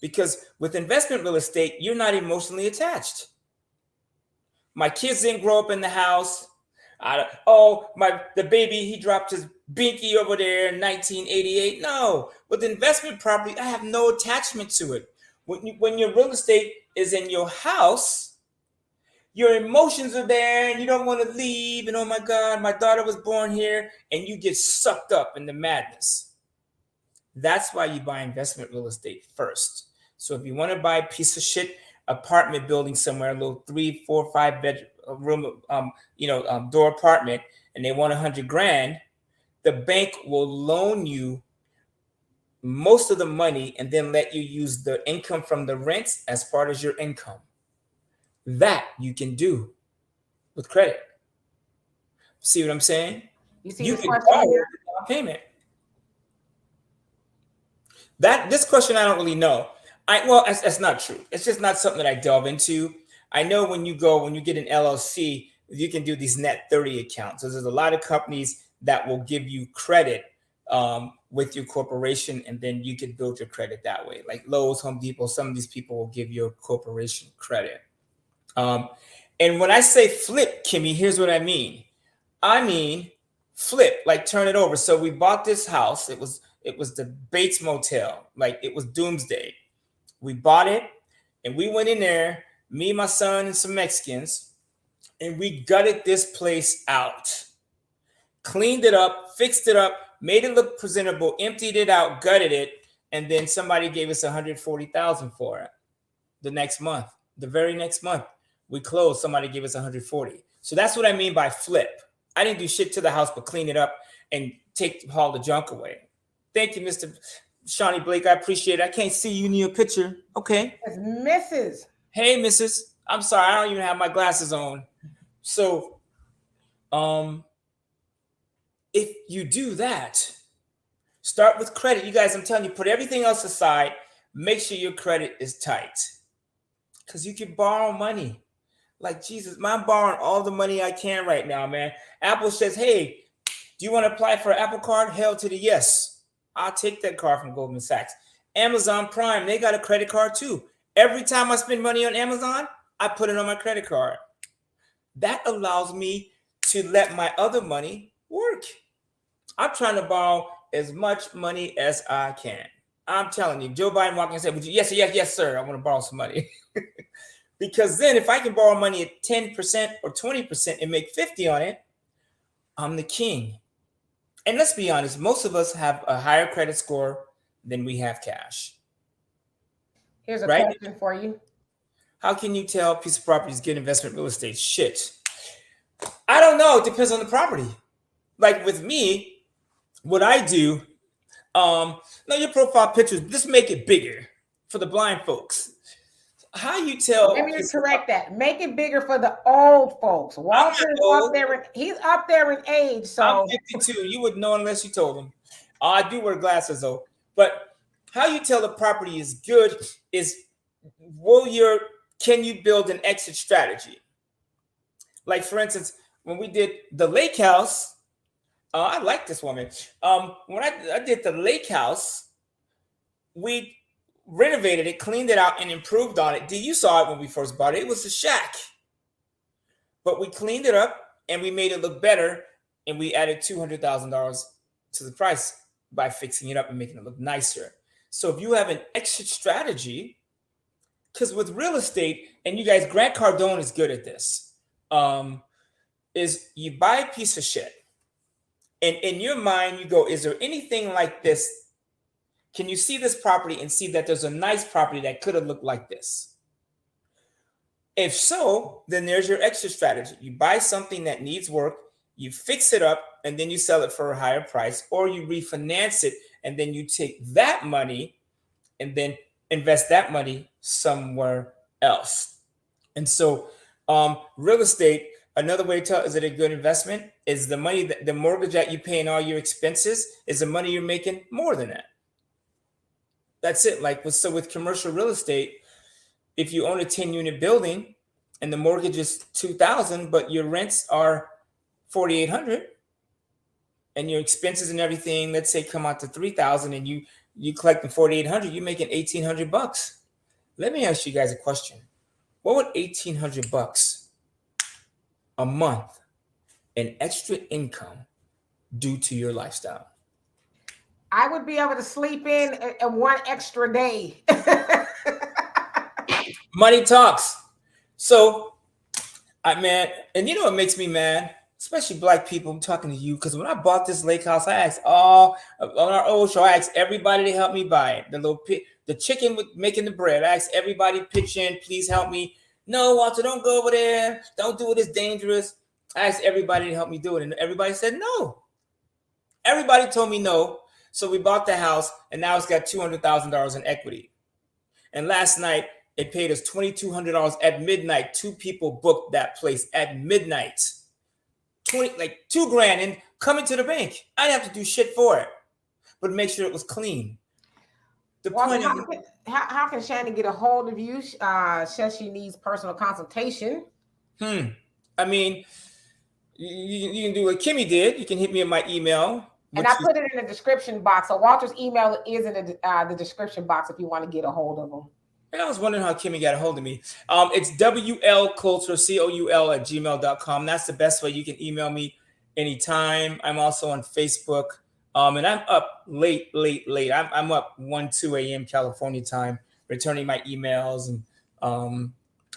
Because with investment real estate, you're not emotionally attached. My kids didn't grow up in the house. The baby, he dropped his binky over there in 1988. No, with investment property, I have no attachment to it. When your real estate is in your house, your emotions are there and you don't want to leave. And oh my God, my daughter was born here, and you get sucked up in the madness. That's why you buy investment real estate first. So if you want to buy a piece of shit apartment building somewhere, a little 3, 4, 5 bedroom door apartment, and they want 100 grand, the bank will loan you most of the money and then let you use the income from the rents as part of your income. That you can do with credit. See what I'm saying? You see You this can question borrow here? the down payment. This question I don't really know. That's not true. It's just not something that I delve into. I know when you get an LLC, you can do these net 30 accounts. So there's a lot of companies that will give you credit with your corporation, and then you can build your credit that way. Like Lowe's, Home Depot, some of these people will give your corporation credit. And when I say flip, Kimmy, here's what I mean. I mean flip, like turn it over. So we bought this house. It was the Bates Motel. Like it was doomsday. We bought it and we went in there, me, my son, and some Mexicans, and we gutted this place out. Cleaned it up, fixed it up, made it look presentable, emptied it out, gutted it, and then somebody gave us $140,000 for it. The very next month, we closed. Somebody gave us $140,000. So that's what I mean by flip. I didn't do shit to the house but clean it up and haul the junk away. Thank you, Mr. Shawnee Blake. I appreciate it. I can't see you in your picture. Okay. It's Mrs. Hey, Mrs. I'm sorry. I don't even have my glasses on. So, if you do that, start with credit. You guys, I'm telling you, put everything else aside. Make sure your credit is tight. Because you can borrow money. Like Jesus, I'm borrowing all the money I can right now, man. Apple says, hey, do you want to apply for an Apple card? Hell to the yes. I'll take that card from Goldman Sachs. Amazon Prime, they got a credit card too. Every time I spend money on Amazon, I put it on my credit card. That allows me to let my other money work. I'm trying to borrow as much money as I can. I'm telling you, Joe Biden walked in and said, yes, sir, I want to borrow some money. Because then if I can borrow money at 10% or 20% and make 50 on it, I'm the king. And let's be honest, most of us have a higher credit score than we have cash. Here's a question for you. How can you tell a piece of property is good investment real estate? Shit. I don't know. It depends on the property. Like with me, what I do, your profile pictures, just make it bigger for the blind folks. How you tell? Let me correct that. Make it bigger for the old folks. Walter is up there. He's up there in age. So I'm 52. You would know unless you told him. I do wear glasses though. But how you tell the property is good is can you build an exit strategy? Like for instance, when we did the lake house, I like this woman. When I did the lake house, we renovated it, cleaned it out, and improved on it. You saw it when we first bought it. It was a shack. But we cleaned it up and we made it look better, and we added $200,000 to the price by fixing it up and making it look nicer. So if you have an exit strategy, because with real estate, and you guys, Grant Cardone is good at this, is you buy a piece of shit, and in your mind you go, is there anything like this? Can you see this property and see that there's a nice property that could have looked like this? If so, then there's your exit strategy. You buy something that needs work, you fix it up, and then you sell it for a higher price, or you refinance it, and then you take that money and then invest that money somewhere else. And so real estate, another way to tell is it a good investment is the money, the mortgage that you pay and all your expenses is the money you're making more than that. That's it. With commercial real estate, if you own a 10-unit building and the mortgage is $2,000, but your rents are $4,800, and your expenses and everything, let's say, come out to $3,000, and you You collecting 4,800, you're making 1,800 bucks. Let me ask you guys a question. What would 1,800 bucks a month in extra income do to your lifestyle? I would be able to sleep in one extra day. Money talks. So, man, and you know what makes me mad? Especially black people. I'm talking to you because when I bought this lake house, I asked on our old show, I asked everybody to help me buy it. The chicken with making the bread. I asked everybody to pitch in, please help me. No, Walter, don't go over there. Don't do it. It's dangerous. I asked everybody to help me do it, and everybody said no. Everybody told me no. So we bought the house, and now it's got $200,000 in equity. And last night, it paid us $2,200 at midnight. 2 people booked that place at midnight. $2,000 and coming to the bank. I didn't have to do shit for it, but make sure it was clean. How can Shannon get a hold of you? Says she needs personal consultation. I mean, you can do what Kimmy did. You can hit me in my email. And I put it in the description box. So Walter's email is in the description box if you want to get a hold of him. And I was wondering how Kimmy got a hold of me. It's WLCoulter, COUL @gmail.com. That's the best way. You can email me anytime. I'm also on Facebook. And I'm up late. I'm up 2 a.m. California time, returning my emails. And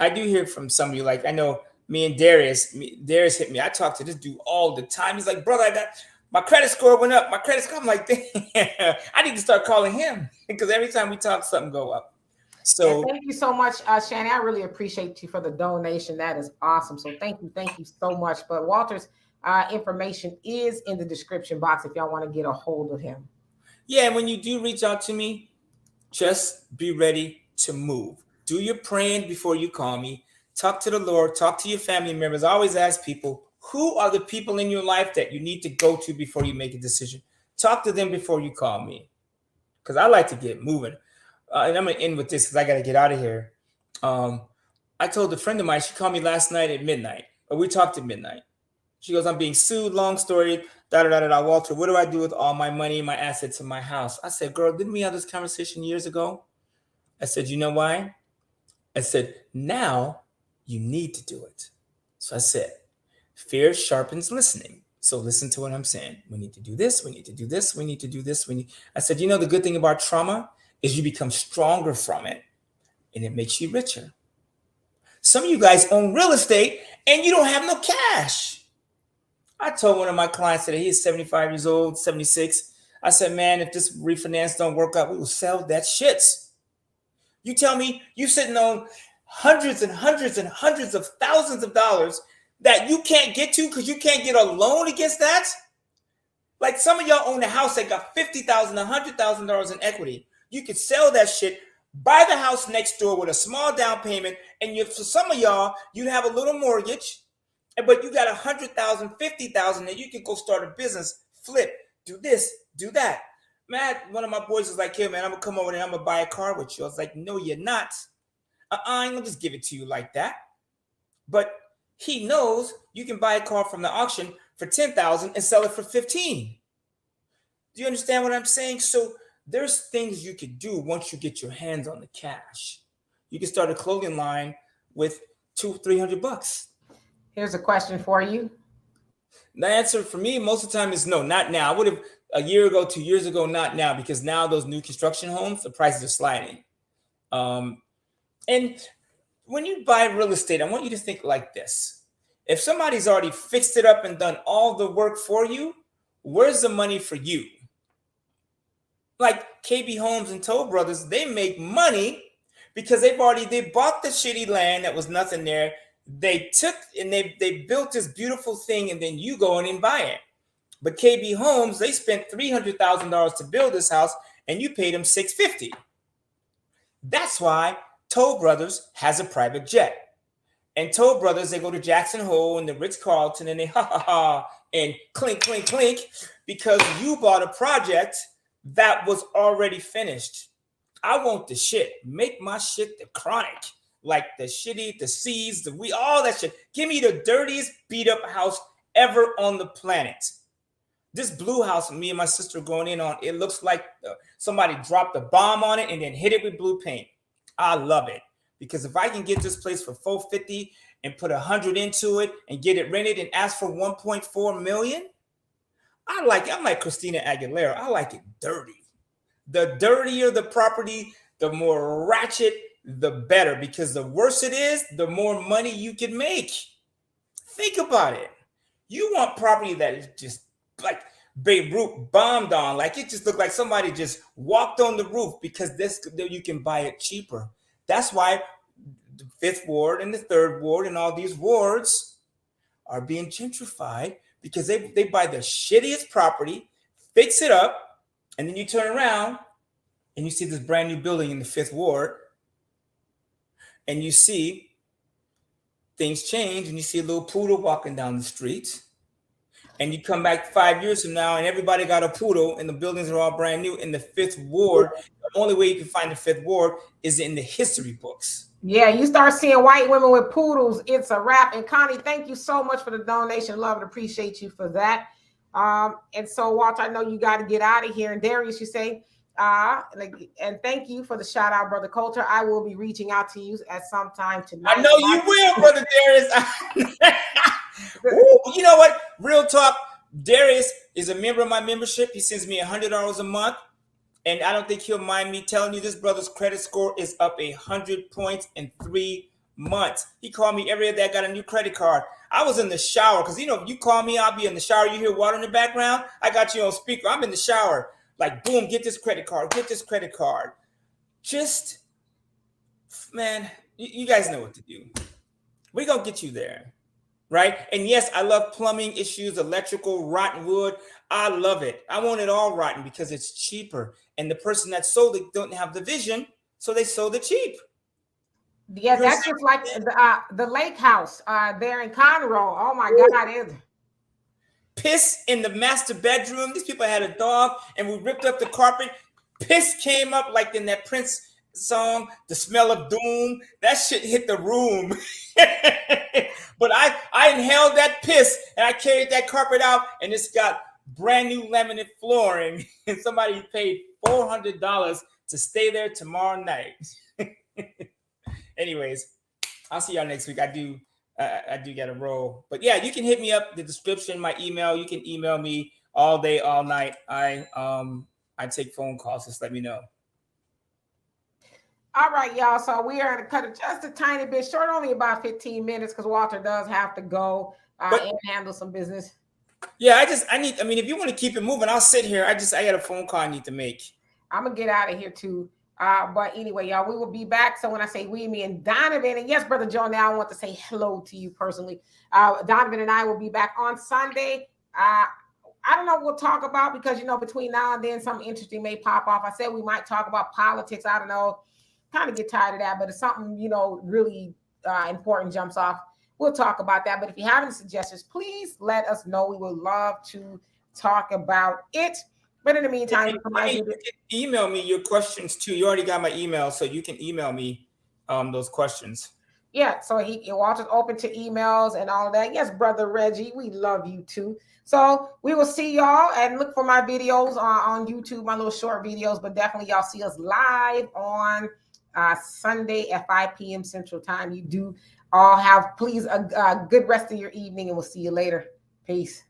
I do hear from some of you. Like, I know me and Darius hit me. I talk to this dude all the time. He's like, brother, I got my credit score went up. I'm like, damn, I need to start calling him because every time we talk, something go up. So thank you so much, Shannon. I really appreciate you for the donation. That is awesome. So thank you so much. But Walter's information is in the description box if y'all want to get a hold of him. Yeah, when you do reach out to me, just be ready to move. Do your praying before you call me. Talk to the Lord. Talk to your family members. I always ask people, who are the people in your life that you need to go to before you make a decision? Talk to them before you call me, because I like to get moving. And I'm going to end with this because I got to get out of here. I told a friend of mine, she called me last night at midnight, or we talked at midnight. She goes, I'm being sued, long story, Walter, what do I do with all my money, my assets, and my house? I said, girl, didn't we have this conversation years ago? I said, you know why? I said, now you need to do it. So I said, fear sharpens listening. So listen to what I'm saying. We need to do this. We need to do this. We need to do this. I said, the good thing about trauma is you become stronger from it, and it makes you richer. Some of you guys own real estate, and you don't have no cash. I told one of my clients that he's 75 years old, 76. I said, man, if this refinance don't work out, we will sell that shit. You tell me you sitting on hundreds and hundreds and hundreds of thousands of dollars that you can't get to because you can't get a loan against that? Like some of y'all own a house that got $50,000, $100,000 in equity. You could sell that shit, buy the house next door with a small down payment, and for some of y'all, you'd have a little mortgage, but you got $100,000, $50,000 that you can go start a business, flip, do this, do that. Man, one of my boys was like, hey, man, I'm going to come over there, I'm going to buy a car with you. I was like, no, you're not. I ain't going to just give it to you like that. But he knows you can buy a car from the auction for $10,000 and sell it for $15,000. Do you understand what I'm saying? So there's things you could do once you get your hands on the cash. You can start a clothing line with $200-$300. Here's a question for you. The answer for me most of the time is no, not now. I would have a year ago, 2 years ago, not now, because now those new construction homes, the prices are sliding. And when you buy real estate, I want you to think like this. If somebody's already fixed it up and done all the work for you, where's the money for you? Like KB Homes and Toll Brothers, they make money because they bought the shitty land that was nothing there. They took and they built this beautiful thing, and then you go in and buy it. But KB Homes, they spent $300,000 to build this house, and you paid them $650,000. That's why Toll Brothers has a private jet. And Toll Brothers, they go to Jackson Hole and the Ritz-Carlton, and they and clink, clink, clink, because you bought a project that was already finished. I want the shit. Make my shit the chronic. Like the shitty, the C's, all that shit. Give me the dirtiest beat up house ever on the planet. This blue house, me and my sister going in on, it looks like somebody dropped a bomb on it and then hit it with blue paint. I love it because if I can get this place for $450 and put 100 into it and get it rented and ask for 1.4 million, I like it. I'm like Christina Aguilera. I like it dirty. The dirtier the property, the more ratchet, the better, because the worse it is, the more money you can make. Think about it. You want property that is just like Beirut bombed on, like it just looked like somebody just walked on the roof, because this you can buy it cheaper. That's why the 5th Ward and the 3rd Ward and all these wards are being gentrified, because they buy the shittiest property, fix it up, and then you turn around and you see this brand new building in the 5th Ward, and you see things change, and you see a little poodle walking down the street, and you come back 5 years from now and everybody got a poodle and the buildings are all brand new in the 5th Ward. The only way you can find the 5th Ward is in the history books. Yeah, you start seeing white women with poodles, it's a wrap. And Connie, thank you so much for the donation. Love and appreciate you for that. And so, Walter, I know you got to get out of here. And Darius, you say, and thank you for the shout out, Brother Coulter. I will be reaching out to you at some time tonight. I know you will, Brother Darius. Ooh, you know what? Real talk. Darius is a member of my membership. He sends me $100 a month. And I don't think he'll mind me telling you this brother's credit score is up 100 points in 3 months. He called me every day. I got a new credit card. I was in the shower because, if you call me, I'll be in the shower. You hear water in the background. I got you on speaker. I'm in the shower. Like, boom, get this credit card. Get this credit card. Just, man, you guys know what to do. We're going to get you there. Right? And yes, I love plumbing issues, electrical, rotten wood. I love it. I want it all rotten because it's cheaper. And the person that sold it don't have the vision, so they sold it cheap. Yeah, that's just like the lake house there in Conroe. Oh my God. Piss in the master bedroom. These people had a dog and we ripped up the carpet. Piss came up like in that Prince song, The Smell of Doom. That shit hit the room. But I inhaled that piss and I carried that carpet out, and it's got brand new laminate flooring, and somebody paid $400 to stay there tomorrow night. Anyways, I'll see y'all next week. I do get a roll. But yeah, you can hit me up, the description, my email. You can email me all day, all night. I take phone calls. Just let me know. All right, y'all. So we are going to cut it just a tiny bit short, only about 15 minutes, because Walter does have to go and handle some business. Yeah, if you want to keep it moving, I'll sit here. I got a phone call I need to make. I'm going to get out of here too. But anyway, y'all, we will be back. So when I say we, me and Donovan, and yes, Brother Joe, now I want to say hello to you personally. Donovan and I will be back on Sunday. I don't know what we'll talk about, because, between now and then, something interesting may pop off. I said we might talk about politics. I don't know. Kind of get tired of that, but if something, really important jumps off, we'll talk about that. But if you have any suggestions, please let us know. We would love to talk about it. But in the meantime, you can email me your questions too. You already got my email, so you can email me those questions. Yeah, so Walter's open to emails and all that. Yes, Brother Reggie, we love you too. So we will see y'all, and look for my videos on YouTube, my little short videos. But definitely y'all see us live on Sunday at 5 p.m. Central Time. You do all have, please, a good rest of your evening, and we'll see you later. Peace.